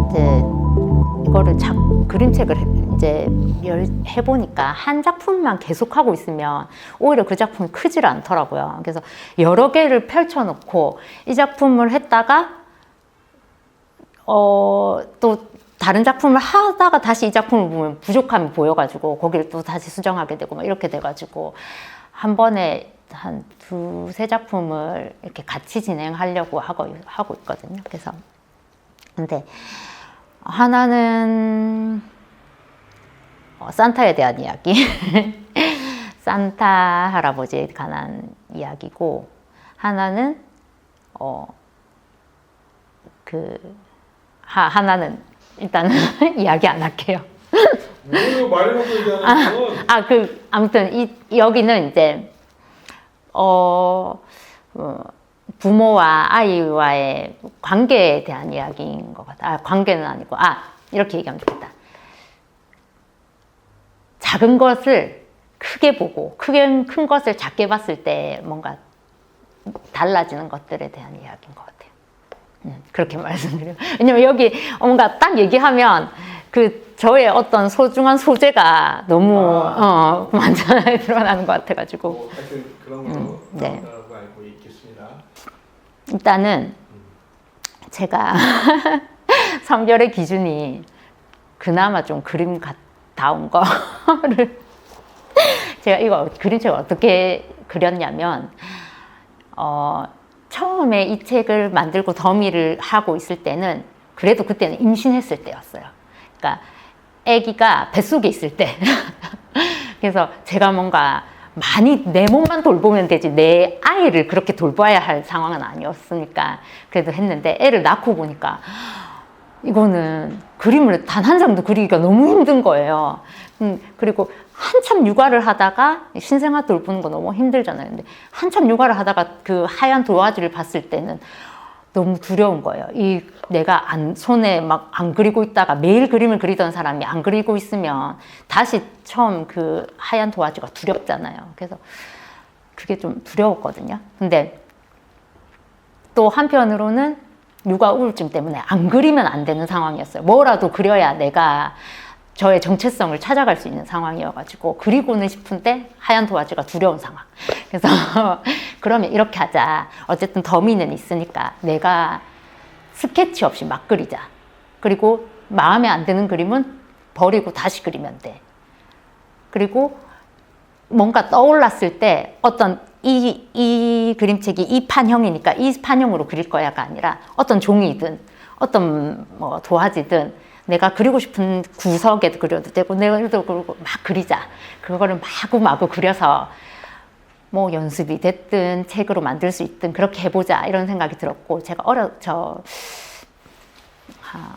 이제 이거를 그림책을 이제 해보니까 한 작품만 계속하고 있으면 오히려 그 작품이 크질 않더라고요. 그래서 여러 개를 펼쳐놓고 이 작품을 했다가 또 다른 작품을 하다가 다시 이 작품을 보면 부족함이 보여가지고 거기를 또 다시 수정하게 되고 막 이렇게 돼가지고 한 번에 한 2-3작품을 이렇게 같이 진행하려고 하고 있거든요. 그래서 근데 하나는 산타에 대한 이야기 산타 할아버지에 관한 이야기고, 하나는 하나는 일단은 이야기 안 할게요. 왜 말해놓고 얘기하는 건? 아무튼 여기는 이제 부모와 아이와의 관계에 대한 이야기인 것 같아. 관계는 아니고, 이렇게 얘기하면 좋겠다. 작은 것을 크게 보고, 큰 것을 작게 봤을 때 뭔가 달라지는 것들에 대한 이야기인 것 같아요. 그렇게 말씀드려요. 왜냐면 여기 뭔가 딱 얘기하면 저의 어떤 소중한 소재가 너무 완전하게 드러나는 것 같아가지고. 하여튼 그런 걸로 네. 나온다고 알고 있겠습니다. 일단은 제가 선별의 기준이 그나마 좀 그림다운 거를 제가 이거 그림책을 어떻게 그렸냐면 처음에 이 책을 만들고 더미를 하고 있을 때는 그래도 그때는 임신했을 때였어요. 그러니까 아기가 뱃속에 있을 때 그래서 제가 뭔가 많이 내 몸만 돌보면 되지 내 아이를 그렇게 돌봐야 할 상황은 아니었으니까 그래도 했는데, 애를 낳고 보니까 이거는 그림을 단 한 장도 그리기가 너무 힘든 거예요. 그리고 한참 육아를 하다가 신생아 돌보는 거 너무 힘들잖아요. 근데 한참 육아를 하다가 그 하얀 도화지를 봤을 때는 너무 두려운 거예요. 내가 손에 막 안 그리고 있다가 매일 그림을 그리던 사람이 안 그리고 있으면 다시 처음 그 하얀 도화지가 두렵잖아요. 그래서 그게 좀 두려웠거든요. 근데 또 한편으로는 육아 우울증 때문에 안 그리면 안 되는 상황이었어요. 뭐라도 그려야 내가 저의 정체성을 찾아갈 수 있는 상황이어가지고 그리고는 싶은데 하얀 도화지가 두려운 상황. 그래서 그러면 이렇게 하자. 어쨌든 더미는 있으니까 내가 스케치 없이 막 그리자. 그리고 마음에 안 드는 그림은 버리고 다시 그리면 돼. 그리고 뭔가 떠올랐을 때 어떤 이 그림책이 이 판형이니까 이 판형으로 그릴 거야가 아니라 어떤 종이든 어떤 뭐 도화지든 내가 그리고 싶은 구석에도 그려도 되고 내가 그리고 막 그리자. 그거를 마구마구 그려서 뭐 연습이 됐든 책으로 만들 수 있든 그렇게 해보자, 이런 생각이 들었고, 제가 한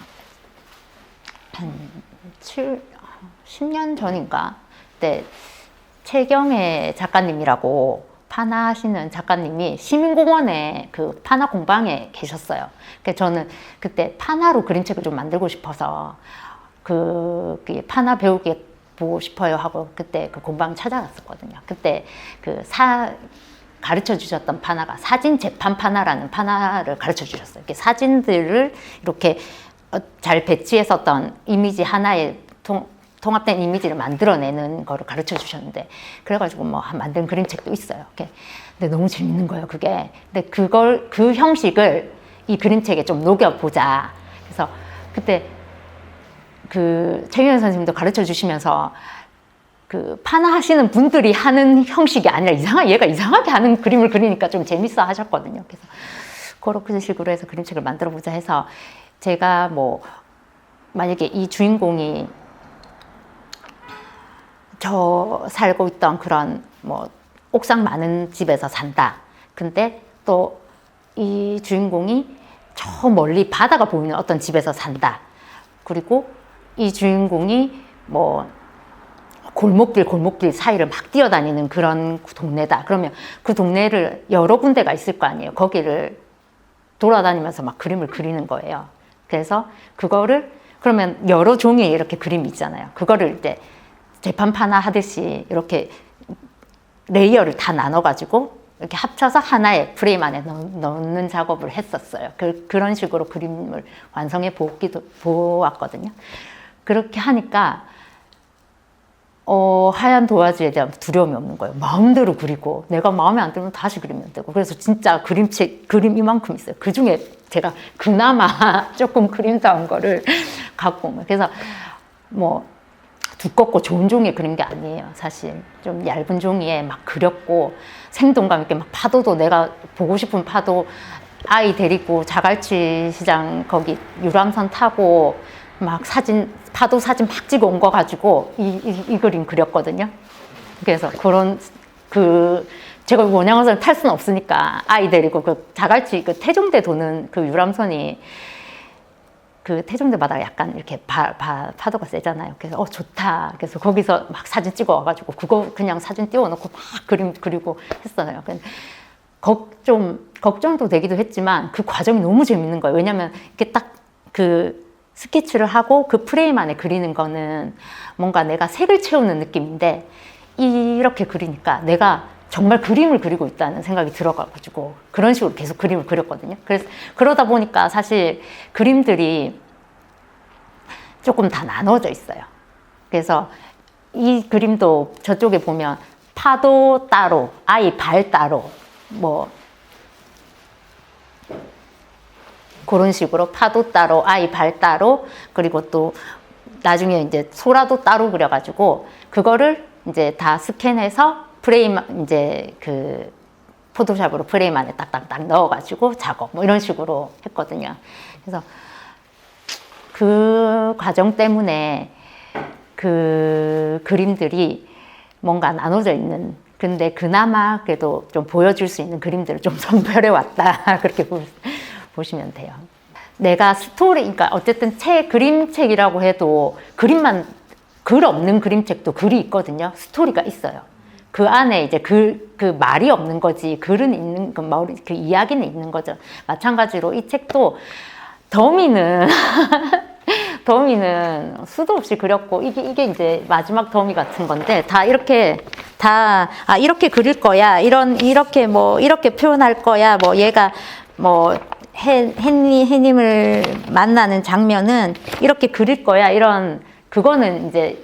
10년 전인가 그때 최경애 작가님이라고 파나 하시는 작가님이 시민공원에 그 파나 공방에 계셨어요. 그래서 저는 그때 파나로 그림책을 좀 만들고 싶어서 파나 배우게 보고 싶어요 하고 그때 그 공방 찾아갔었거든요. 그때 가르쳐 주셨던 파나가 사진 재판 파나라는 파나를 가르쳐 주셨어요. 이렇게 사진들을 이렇게 잘 배치했었던 이미지 하나에 통합된 이미지를 만들어내는 거를 가르쳐 주셨는데, 그래가지고 뭐 만든 그림책도 있어요. 근데 너무 재밌는 거예요, 그게. 근데 그 형식을 이 그림책에 좀 녹여보자. 그래서 그때 최경현 선생님도 가르쳐 주시면서 파나 하시는 분들이 하는 형식이 아니라 얘가 이상하게 하는 그림을 그리니까 좀 재밌어 하셨거든요. 그래서 그런 식으로 해서 그림책을 만들어 보자 해서, 제가 뭐 만약에 이 주인공이 저 살고 있던 그런 뭐 옥상 많은 집에서 산다. 근데 또 이 주인공이 저 멀리 바다가 보이는 어떤 집에서 산다. 그리고 이 주인공이 뭐 골목길 사이를 막 뛰어다니는 그런 동네다. 그러면 그 동네를 여러 군데가 있을 거 아니에요. 거기를 돌아다니면서 막 그림을 그리는 거예요. 그래서 그거를 그러면 여러 종류의 이렇게 그림이 있잖아요. 그거를 이제 재판파나 하듯이 이렇게 레이어를 다 나눠가지고 이렇게 합쳐서 하나의 프레임 안에 넣는 작업을 했었어요. 그런 식으로 그림을 완성해 보았거든요. 그렇게 하니까 하얀 도화지에 대한 두려움이 없는 거예요. 마음대로 그리고 내가 마음에 안 들면 다시 그리면 되고. 그래서 진짜 그림 이만큼 있어요. 그 중에 제가 그나마 조금 그림다운 거를 갖고 온 거예요. 그래서 뭐 두껍고 좋은 종이에 그린 게 아니에요. 사실 좀 얇은 종이에 막 그렸고 생동감 있게 막 파도도 내가 보고 싶은 파도 아이 데리고 자갈치 시장 거기 유람선 타고 막 파도 사진 막 찍어 온 거 가지고 이 그림 그렸거든요. 그래서 제가 원양어선을 탈 수는 없으니까 아이 데리고 그 자갈치 그 태종대 도는 그 유람선이 그 태종대마다 약간 이렇게 파도가 세잖아요. 그래서 좋다. 그래서 거기서 막 사진 찍어 와가지고 그거 그냥 사진 띄워놓고 막 그림 그리고 했어요. 좀 걱정도 되기도 했지만 그 과정이 너무 재밌는 거예요. 왜냐면 이렇게 딱 그 스케치를 하고 그 프레임 안에 그리는 거는 뭔가 내가 색을 채우는 느낌인데 이렇게 그리니까 내가 정말 그림을 그리고 있다는 생각이 들어가지고 그런 식으로 계속 그림을 그렸거든요. 그래서 그러다 보니까 사실 그림들이 조금 다 나눠져 있어요. 그래서 이 그림도 저쪽에 보면 파도 따로, 아이 발 따로, 뭐 그런 식으로 파도 따로, 아이 발 따로, 그리고 또 나중에 이제 소라도 따로 그려가지고 그거를 이제 다 스캔해서 프레임 이제 그 포토샵으로 프레임 안에 딱딱딱 넣어가지고 작업 뭐 이런 식으로 했거든요. 그래서 그 과정 때문에 그 그림들이 뭔가 나눠져 있는, 근데 그나마 그래도 좀 보여줄 수 있는 그림들을 좀 선별해 왔다 그렇게 보시면 돼요. 내가 그러니까 어쨌든 그림책이라고 해도 글 없는 그림책도 글이 있거든요. 스토리가 있어요. 그 안에 이제 그 말이 없는 거지, 글은 있는, 그 이야기는 있는 거죠. 마찬가지로 이 책도 더미는 수도 없이 그렸고, 이게 이제 마지막 더미 같은 건데, 이렇게 그릴 거야. 이렇게 표현할 거야. 뭐 얘가 뭐 해님을 만나는 장면은 이렇게 그릴 거야. 그거는 이제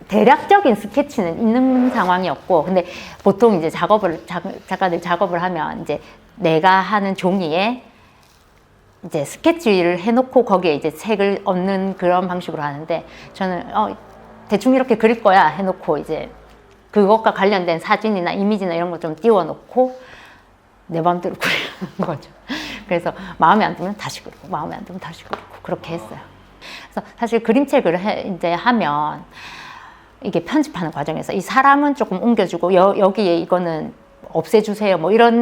대략적인 스케치는 있는 상황이었고, 근데 보통 이제 작가들 작업을 하면 이제 내가 하는 종이에 이제 스케치를 해놓고 거기에 이제 색을 얹는 그런 방식으로 하는데, 저는 대충 이렇게 그릴 거야 해놓고 이제 그것과 관련된 사진이나 이미지나 이런 거 좀 띄워놓고 내 마음대로 그리는 거죠. 그래서 마음에 안 들면 다시 그리고, 마음에 안 들면 다시 그리고 그렇게 했어요. 그래서 사실 그림책을 이제 하면 이게 편집하는 과정에서 이 사람은 조금 옮겨주고 여기에 이거는 없애주세요 뭐 이런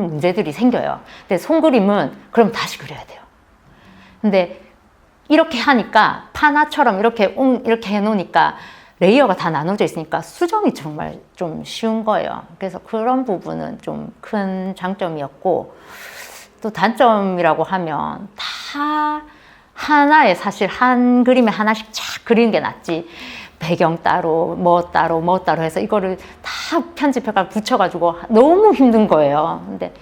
문제들이 생겨요. 근데 손그림은 그럼 다시 그려야 돼요. 근데 이렇게 하니까 파나처럼 이렇게 해놓으니까 레이어가 다 나눠져 있으니까 수정이 정말 좀 쉬운 거예요. 그래서 그런 부분은 좀 큰 장점이었고, 또 단점이라고 하면 다 사실 한 그림에 하나씩 쫙 그리는 게 낫지, 배경 따로 뭐 따로 해서 이거를 다 편집해가 붙여가지고 너무 힘든 거예요. 근데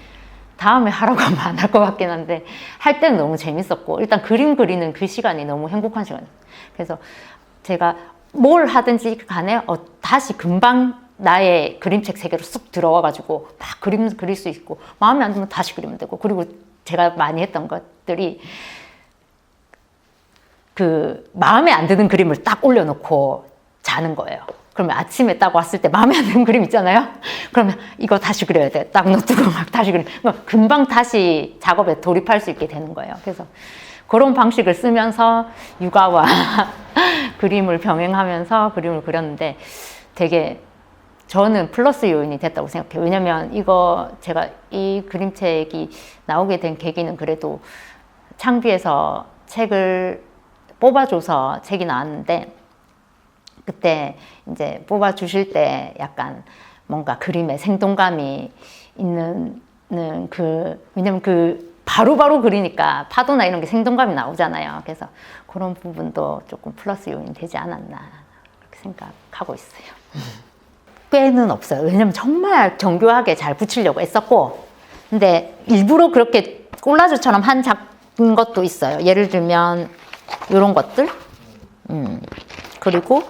다음에 하라고 하면 안 할 것 같긴 한데, 할 때는 너무 재밌었고, 일단 그림 그리는 그 시간이 너무 행복한 시간이에요. 그래서 제가 뭘 하든지 간에 다시 금방 나의 그림책 세계로 쑥 들어와가지고 막 그림 그릴 수 있고, 마음에 안 들면 다시 그리면 되고, 그리고 제가 많이 했던 것들이 마음에 안 드는 그림을 딱 올려놓고 자는 거예요. 그러면 아침에 딱 왔을 때 마음에 안 드는 그림 있잖아요. 그러면 이거 다시 그려야 돼. 딱 놔두고 막 다시 금방 다시 작업에 돌입할 수 있게 되는 거예요. 그래서 그런 방식을 쓰면서 육아와 그림을 병행하면서 그림을 그렸는데, 되게 저는 플러스 요인이 됐다고 생각해요. 왜냐면 제가 이 그림책이 나오게 된 계기는 그래도 창비에서 책을 뽑아줘서 책이 나왔는데, 그때 이제 뽑아주실 때 약간 뭔가 그림에 생동감이 있는 왜냐면 바로바로 그리니까 파도나 이런 게 생동감이 나오잖아요. 그래서 그런 부분도 조금 플러스 요인이 되지 않았나 그렇게 생각하고 있어요. 꾀는 없어요. 왜냐면 정말 정교하게 잘 붙이려고 애썼고, 근데 일부러 그렇게 콜라주처럼 한 것도 있어요. 예를 들면 이런 것들, 그리고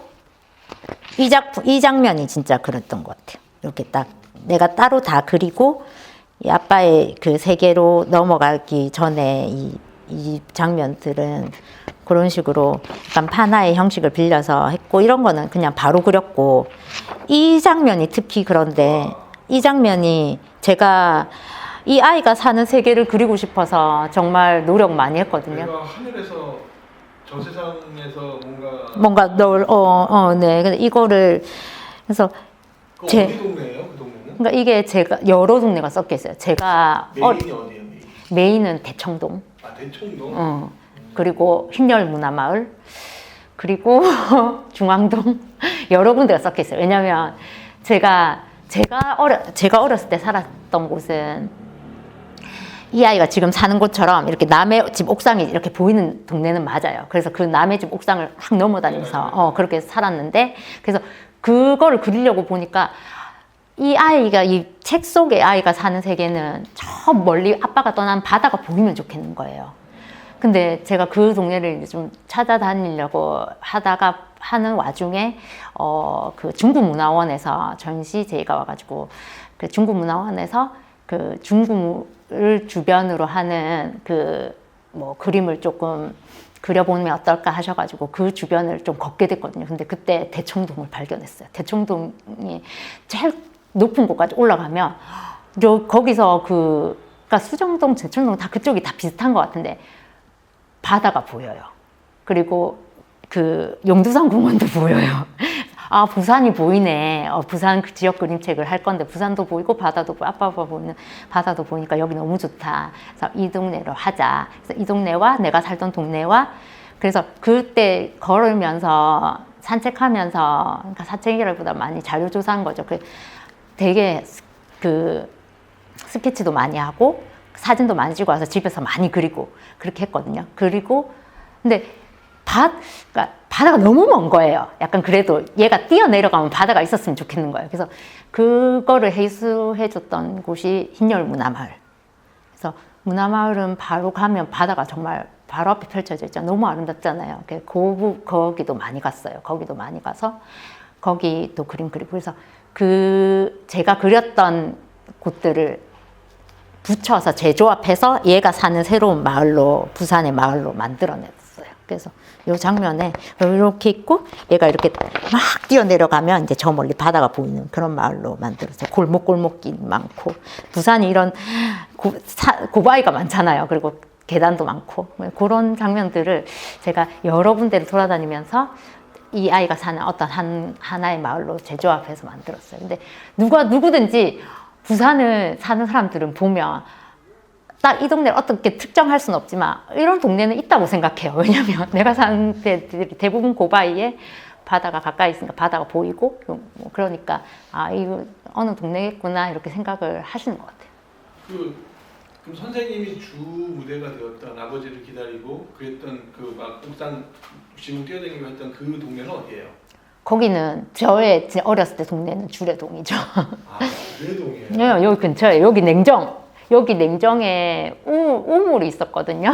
이 장면이 진짜 그랬던 것 같아요. 이렇게 딱 내가 따로 다 그리고 이 아빠의 그 세계로 넘어가기 전에 이 장면들은 그런 식으로 약간 판화의 형식을 빌려서 했고, 이런 거는 그냥 바로 그렸고, 이 장면이 특히 그런데 이 장면이 제가 이 아이가 사는 세계를 그리고 싶어서 정말 노력 많이 했거든요. 내가 하늘에서 저 세상에서 뭔가 네. 근데 이거를 그래서 어디 동네예요? 그 동네는? 그러니까 이게 제가 여러 동네가 섞여 있어요. 제가 메인이 어디예요? 메인? 메인은 대청동. 아, 대청동. 그리고 흰열문화마을, 그리고 중앙동, 여러 군데가 섞여 있어요. 왜냐면 제가 어렸을 때 살았던 곳은 이 아이가 지금 사는 곳처럼 이렇게 남의 집 옥상이 이렇게 보이는 동네는 맞아요. 그래서 그 남의 집 옥상을 확 넘어다니면서 그렇게 살았는데, 그래서 그거를 그리려고 보니까 이 아이가, 이 책 속의 아이가 사는 세계는 저 멀리 아빠가 떠난 바다가 보이면 좋겠는 거예요. 근데 제가 그 동네를 이제 좀 찾아다니려고 하는 와중에 그 중구문화원에서 전시 제의가 와가지고, 그 중구문화원에서 그 중구를 주변으로 하는 그 뭐 그림을 조금 그려보면 어떨까 하셔가지고 그 주변을 좀 걷게 됐거든요. 근데 그때 대청동을 발견했어요. 대청동이 제일 높은 곳까지 올라가면 거기서 그러니까 수정동, 대청동 다 그쪽이 다 비슷한 것 같은데 바다가 보여요. 그리고 그 용두산 공원도 보여요. 아, 부산이 보이네. 부산 그 지역 그림책을 할 건데 부산도 보이고 바다도 보이고 아빠가 보이는 바다도 보니까 여기 너무 좋다. 그래서 이 동네로 하자. 그래서 이 동네와 내가 살던 동네와, 그래서 그때 걸으면서 산책하면서, 그러니까 산책이라기보다 많이 자료 조사한 거죠. 되게 그 스케치도 많이 하고 사진도 많이 찍고 와서 집에서 많이 그리고 그렇게 했거든요. 그리고 근데 그러니까 바다가 너무 먼 거예요. 약간 그래도 얘가 뛰어내려가면 바다가 있었으면 좋겠는 거예요. 그래서 그거를 해수해줬던 곳이 흰열문화마을. 그래서 문화마을은 바로 가면 바다가 정말 바로 앞에 펼쳐져 있죠. 너무 아름답잖아요. 거기도 많이 갔어요. 거기도 많이 가서 거기도 그림 그리고, 그래서 제가 그렸던 곳들을 붙여서 재조합해서 얘가 사는 새로운 마을로, 부산의 마을로 만들어냈어요. 그래서 이 장면에 이렇게 있고 얘가 이렇게 막 뛰어내려가면 이제 저 멀리 바다가 보이는 그런 마을로 만들어서 골목골목길 많고, 부산이 이런 고바위가 많잖아요. 그리고 계단도 많고, 그런 장면들을 제가 여러 군데를 돌아다니면서 이 아이가 사는 어떤 하나의 마을로 재조합해서 만들었어요. 근데 누구든지 부산을 사는 사람들은 보면 딱 이 동네를 어떻게 특정할 수는 없지만 이런 동네는 있다고 생각해요. 왜냐면 내가 사는 데들이 대부분 고바위에 바다가 가까이 있으니까 바다가 보이고, 그러니까 아, 이거 어느 동네겠구나 이렇게 생각을 하시는 것 같아요. 그럼 선생님이 주 무대가 되었던, 아버지를 기다리고 그랬던 그 막 옥상 지붕 뛰어다니고 했던 그 동네는 어디예요? 거기는 저의 어렸을 때 동네는 주례동이죠. 아, 주례동이에요? 네, 여기 근처에, 여기 냉정에 우물이 있었거든요.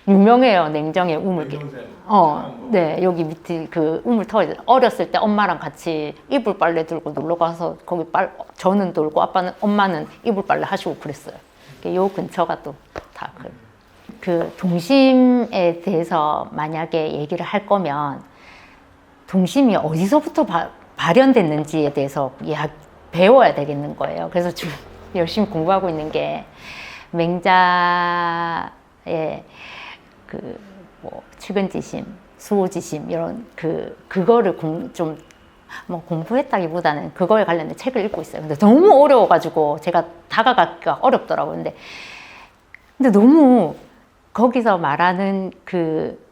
유명해요, 냉정에 우물. 네, 여기 밑에 그 우물 터에 어렸을 때 엄마랑 같이 이불 빨래 들고 놀러 가서 거기 저는 놀고 엄마는 이불 빨래 하시고 그랬어요. 요 근처가 또 다 그 동심에 대해서 만약에 얘기를 할 거면 동심이 어디서부터 발현됐는지에 대해서 배워야 되겠는 거예요. 그래서 지금 열심히 공부하고 있는 게 맹자의 뭐 측은지심, 수호지심 이런 그거를 좀 뭐 공부했다기보다는 그거에 관련된 책을 읽고 있어요. 근데 너무 어려워가지고 제가 다가가기가 어렵더라고요. 근데 너무 거기서 말하는 그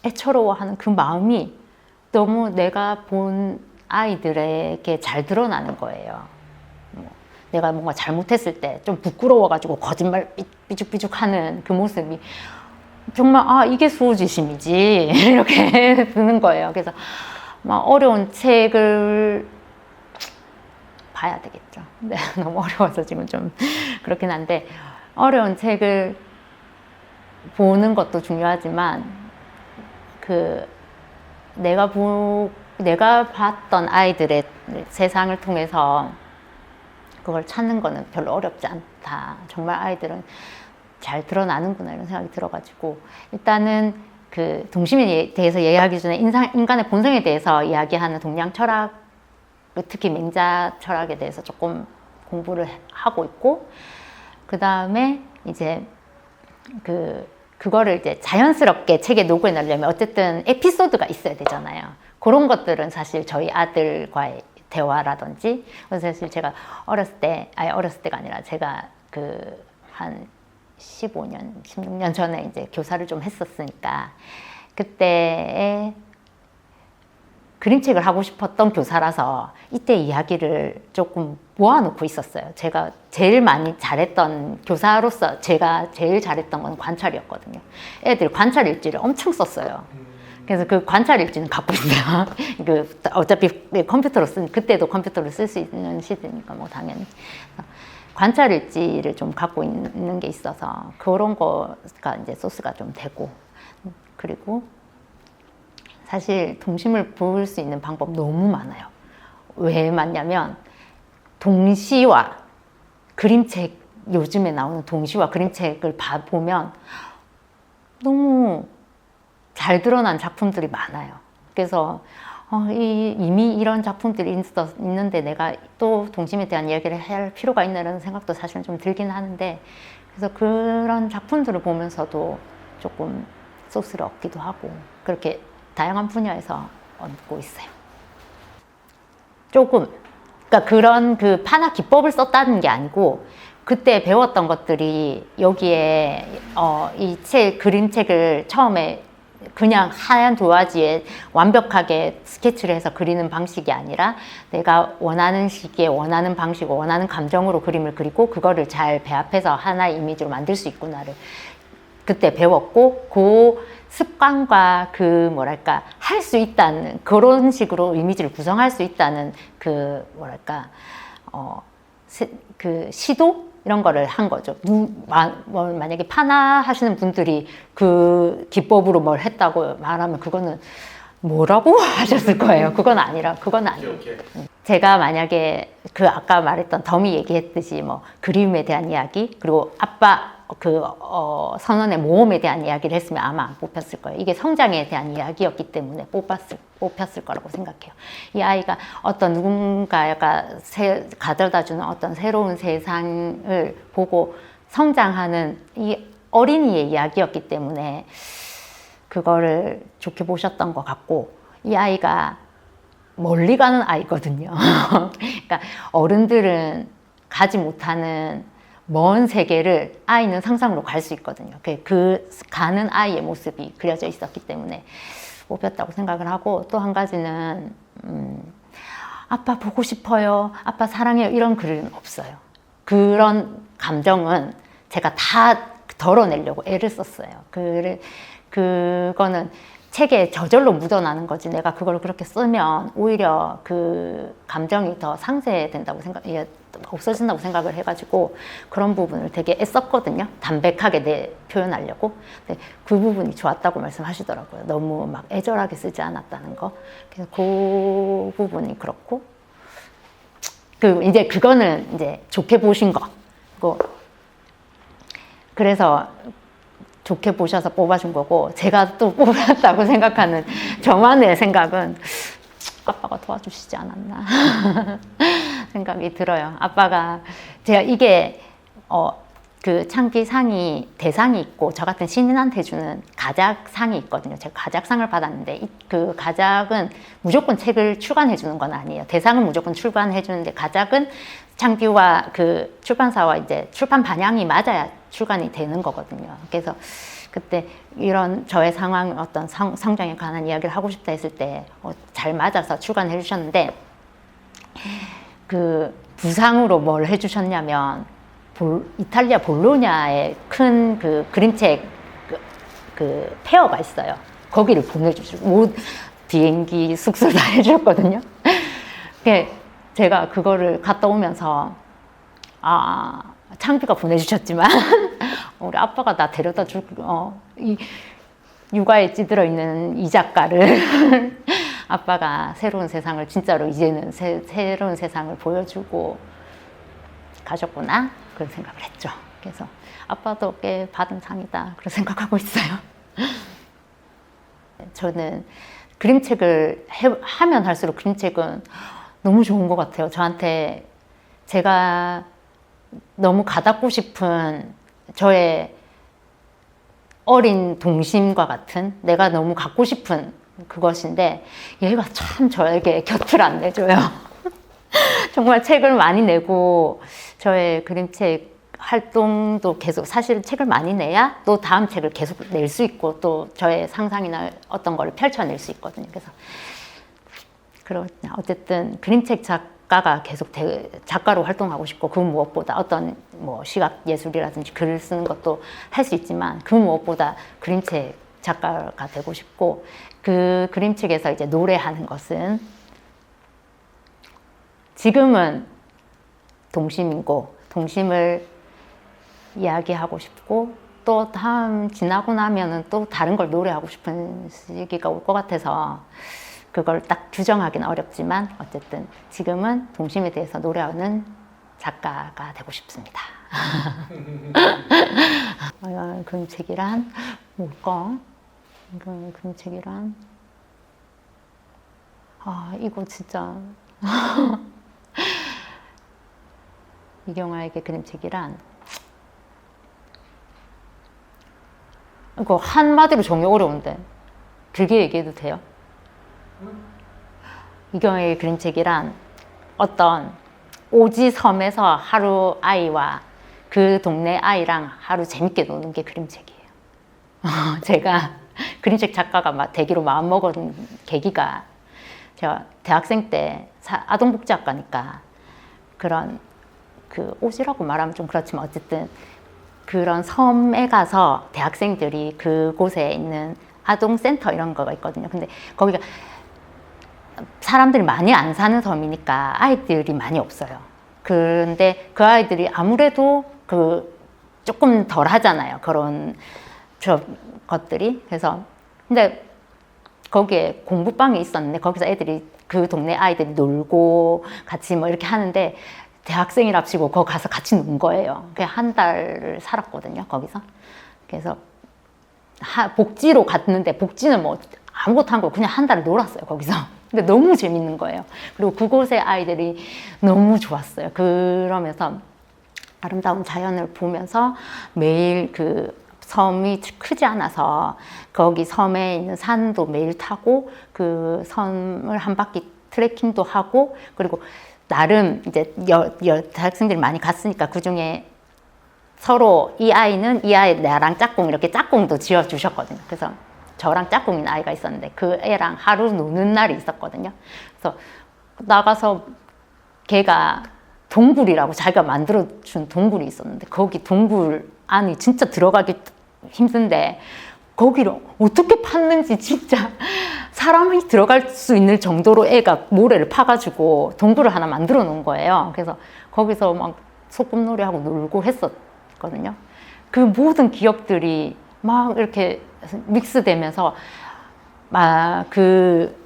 애처로워하는 그 마음이 너무 내가 본 아이들에게 잘 드러나는 거예요. 내가 뭔가 잘못했을 때 좀 부끄러워가지고 거짓말 삐죽삐죽하는 그 모습이 정말 아, 이게 수호지심이지 이렇게 드는 거예요. 그래서 막 어려운 책을 봐야 되겠죠. 네, 너무 어려워서 지금 좀 그렇긴 한데, 어려운 책을 보는 것도 중요하지만 내가 봤던 아이들의 세상을 통해서 그걸 찾는 거는 별로 어렵지 않다. 정말 아이들은 잘 드러나는구나 이런 생각이 들어가지고 일단은 그 동심에 대해서 이야기하기 전에 인간의 본성에 대해서 이야기하는 동양 철학, 특히 맹자 철학에 대해서 조금 공부를 하고 있고 그 다음에 이제 그거를 이제 자연스럽게 책에 녹여내려면 어쨌든 에피소드가 있어야 되잖아요. 그런 것들은 사실 저희 아들과의 대화라든지 그래서 사실 제가 어렸을 때가 아니라 제가 한 15년, 16년 전에 이제 교사를 좀 했었으니까 그때에 그림책을 하고 싶었던 교사라서 이때 이야기를 조금 모아놓고 있었어요. 제가 제일 많이 잘했던 교사로서 제가 제일 잘했던 건 관찰이었거든요. 애들 관찰 일지를 엄청 썼어요. 그래서 그 관찰 일지는 갖고 있어요. 어차피 컴퓨터로 그때도 컴퓨터를 쓸 수 있는 시대니까 뭐 당연히. 관찰 일지를 좀 갖고 있는 게 있어서 그런 거가 이제 소스가 좀 되고 그리고 사실 동심을 볼 수 있는 방법 너무 많아요. 왜 많냐면 동시와 그림책 요즘에 나오는 동시와 그림책을 보면 너무 잘 드러난 작품들이 많아요. 그래서 이미 이런 작품들이 있는데 내가 또 동심에 대한 이야기를 할 필요가 있나라는 생각도 사실은 좀 들긴 하는데 그래서 그런 작품들을 보면서도 조금 소스를 얻기도 하고 그렇게 다양한 분야에서 얻고 있어요. 조금 그러니까 그런 판화 기법을 썼다는 게 아니고 그때 배웠던 것들이 여기에 이 그림책을 처음에 그냥 하얀 도화지에 완벽하게 스케치를 해서 그리는 방식이 아니라 내가 원하는 시기에 원하는 방식, 원하는 감정으로 그림을 그리고 그거를 잘 배합해서 하나의 이미지로 만들 수 있구나를 그때 배웠고 그 습관과 할 수 있다는 그런 식으로 이미지를 구성할 수 있다는 시도 이런 거를 한 거죠. 만약에 판화하시는 분들이 그 기법으로 뭘 했다고 말하면 그거는 뭐라고 하셨을 거예요. 그건 아니에요. 제가 만약에 아까 말했던 더미 얘기했듯이 그림에 대한 이야기 그리고 아빠 선언의 모험에 대한 이야기를 했으면 아마 안 뽑혔을 거예요. 이게 성장에 대한 이야기였기 때문에 뽑혔을 거라고 생각해요. 이 아이가 어떤 누군가가 가져다주는 어떤 새로운 세상을 보고 성장하는 이 어린이의 이야기였기 때문에 그거를 좋게 보셨던 것 같고 이 아이가 멀리 가는 아이거든요. 그러니까 어른들은 가지 못하는 먼 세계를 아이는 상상으로 갈 수 있거든요. 그 가는 아이의 모습이 그려져 있었기 때문에 뽑혔다고 생각을 하고 또 한 가지는 아빠 보고 싶어요. 아빠 사랑해요. 이런 글은 없어요. 그런 감정은 제가 다 덜어내려고 애를 썼어요. 그거는 책에 저절로 묻어나는 거지 내가 그걸 그렇게 쓰면 오히려 그 감정이 더 상쇄된다고 없어진다고 생각을 해가지고 그런 부분을 되게 애썼거든요. 담백하게 표현하려고. 근데 그 부분이 좋았다고 말씀하시더라고요. 너무 막 애절하게 쓰지 않았다는 거. 그래서 그 부분이 그렇고. 이제 그거는 이제 좋게 보신 거. 그래서 좋게 보셔서 뽑아준 거고 제가 또 뽑았다고 생각하는 저만의 생각은 아빠가 도와주시지 않았나 생각이 들어요. 아빠가 제가 이게 그 창기상이 대상이 있고 저 같은 신인한테 주는 가작상이 있거든요. 제가 가작상을 받았는데 그 가작은 무조건 책을 출간해 주는 건 아니에요. 대상은 무조건 출간해 주는데 가작은 창기와 그 출판사와 이제 출판 반향이 맞아야 출간이 되는 거거든요. 그래서 그때 이런 저의 상황 어떤 성장에 관한 이야기를 하고 싶다 했을 때 잘 맞아서 출간해 주셨는데 그 부상으로 뭘 해주셨냐면 이탈리아 볼로냐에 큰 그 그림책 그 페어가 있어요. 거기를 보내주시고 비행기 숙소를 다 해주셨거든요. 제가 그거를 갔다 오면서 창비가 보내주셨지만 우리 아빠가 나 데려다 육아에 찌들어 있는 이 작가를 아빠가 새로운 세상을 진짜로 이제는 새로운 세상을 보여주고 가셨구나 그런 생각을 했죠. 그래서 아빠도 꽤 받은 상이다 그런 생각하고 있어요. 저는 그림책을 하면 할수록 그림책은 너무 좋은 것 같아요. 저한테 제가 너무 가닿고 싶은 저의 어린 동심과 같은 내가 너무 갖고 싶은 그것인데 얘가 참 저에게 곁을 안 내줘요. 정말 책을 많이 내고 저의 그림책 활동도 계속 사실 책을 많이 내야 또 다음 책을 계속 낼 수 있고 또 저의 상상이나 어떤 거를 펼쳐낼 수 있거든요. 그래서 어쨌든 그림책 작가가 계속 작가로 활동하고 싶고 그 무엇보다 어떤 뭐 시각 예술이라든지 글을 쓰는 것도 할 수 있지만 그 무엇보다 그림책 작가가 되고 싶고 그 그림책에서 이제 노래하는 것은 지금은 동심이고 동심을 이야기하고 싶고 또 다음 지나고 나면은 또 다른 걸 노래하고 싶은 시기가 올 것 같아서 그걸 딱 규정하기는 어렵지만 어쨌든 지금은 동심에 대해서 노래하는 작가가 되고 싶습니다. 그림책이란 뭘까? 그림책이란 이거 진짜 이경아에게 그림책이란 이거 한마디로 정리 어려운데 길게 얘기해도 돼요? 이경아에게 그림책이란 어떤 오지 섬에서 하루 아이와 그 동네 아이랑 하루 재밌게 노는 게 그림책이에요. 제가 그림책 작가가 되기로 마음먹은 계기가 제가 대학생 때 아동복지학과니까 그런 그 오지라고 말하면 좀 그렇지만 어쨌든 그런 섬에 가서 대학생들이 그곳에 있는 아동센터 이런 거가 있거든요. 근데 거기가 사람들이 많이 안 사는 섬이니까 아이들이 많이 없어요. 그런데 그 아이들이 아무래도 조금 덜 하잖아요. 그런 것들이. 그래서 근데 거기에 공부방이 있었는데 거기서 애들이 그 동네 아이들이 놀고 같이 뭐 이렇게 하는데 대학생이랍시고 거기 가서 같이 논 거예요. 한 달을 살았거든요, 거기서. 그래서 복지로 갔는데 복지는 뭐 아무것도 한 거 그냥 한 달을 놀았어요, 거기서. 근데 너무 재밌는 거예요. 그리고 그곳의 아이들이 너무 좋았어요. 그러면서 아름다운 자연을 보면서 매일 그 섬이 크지 않아서 거기 섬에 있는 산도 매일 타고 그 섬을 한 바퀴 트레킹도 하고 그리고 나름 이제 대학생들이 많이 갔으니까 그 중에 서로 이 아이는 나랑 짝꿍 이렇게 짝꿍도 지어주셨거든요. 그래서 저랑 짝꿍인 아이가 있었는데 그 애랑 하루 노는 날이 있었거든요. 그래서 나가서 걔가 동굴이라고 자기가 만들어준 동굴이 있었는데 거기 동굴 안이 진짜 들어가기 힘든데 거기를 어떻게 팠는지 진짜 사람이 들어갈 수 있는 정도로 애가 모래를 파가지고 동굴을 하나 만들어 놓은 거예요. 그래서 거기서 막 소꿉놀이하고 놀고 했었거든요. 그 모든 기억들이 막 이렇게 믹스되면서 막 그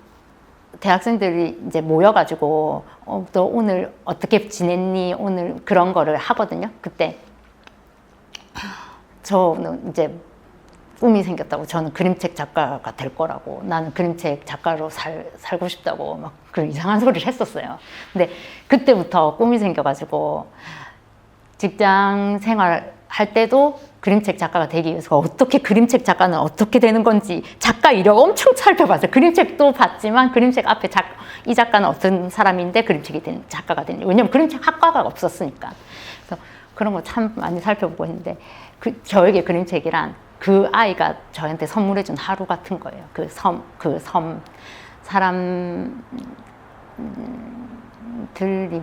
대학생들이 이제 모여가지고 너 오늘 어떻게 지냈니? 오늘 그런 거를 하거든요. 그때 저는 이제 꿈이 생겼다고 저는 그림책 작가가 될 거라고 나는 그림책 작가로 살고 싶다고 막 그런 이상한 소리를 했었어요. 근데 그때부터 꿈이 생겨가지고 직장 생활 할 때도 그림책 작가가 되기 위해서 어떻게 그림책 작가는 어떻게 되는 건지 작가 이력 엄청 살펴봤어요. 그림책도 봤지만 그림책 앞에 이 작가는 어떤 사람인데 그림책이 된 작가가 되는 왜냐면 그림책 학과가 없었으니까. 그래서 그런 거 참 많이 살펴보고 했는데 저에게 그림책이란 그 아이가 저한테 선물해준 하루 같은 거예요. 그 섬 사람들이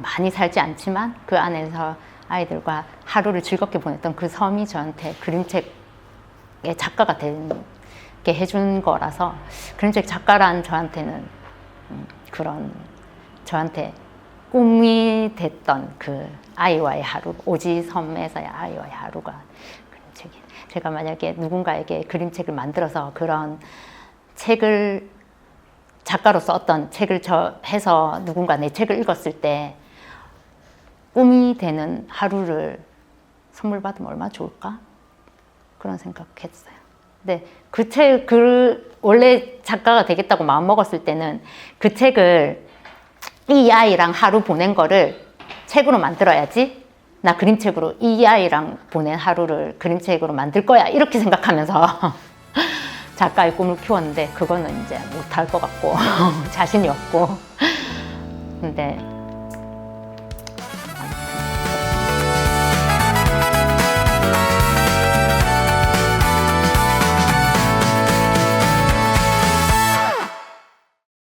많이 살지 않지만 그 안에서 아이들과 하루를 즐겁게 보냈던 그 섬이 저한테 그림책의 작가가 되게 해준 거라서 그림책 작가란 저한테는 그런 저한테 꿈이 됐던 그 아이와의 하루 오지 섬에서의 아이와의 하루가 그림책이 제가 만약에 누군가에게 그림책을 만들어서 그런 책을 작가로서 어떤 책을 해서 누군가 내 책을 읽었을 때 꿈이 되는 하루를 선물 받으면 얼마나 좋을까? 그런 생각했어요. 근데 원래 작가가 되겠다고 마음먹었을 때는 그 책을 이 아이랑 하루 보낸 거를 책으로 만들어야지. 나 그림책으로 이 아이랑 보낸 하루를 그림책으로 만들 거야. 이렇게 생각하면서 작가의 꿈을 키웠는데 그거는 이제 못할 것 같고 자신이 없고. 근데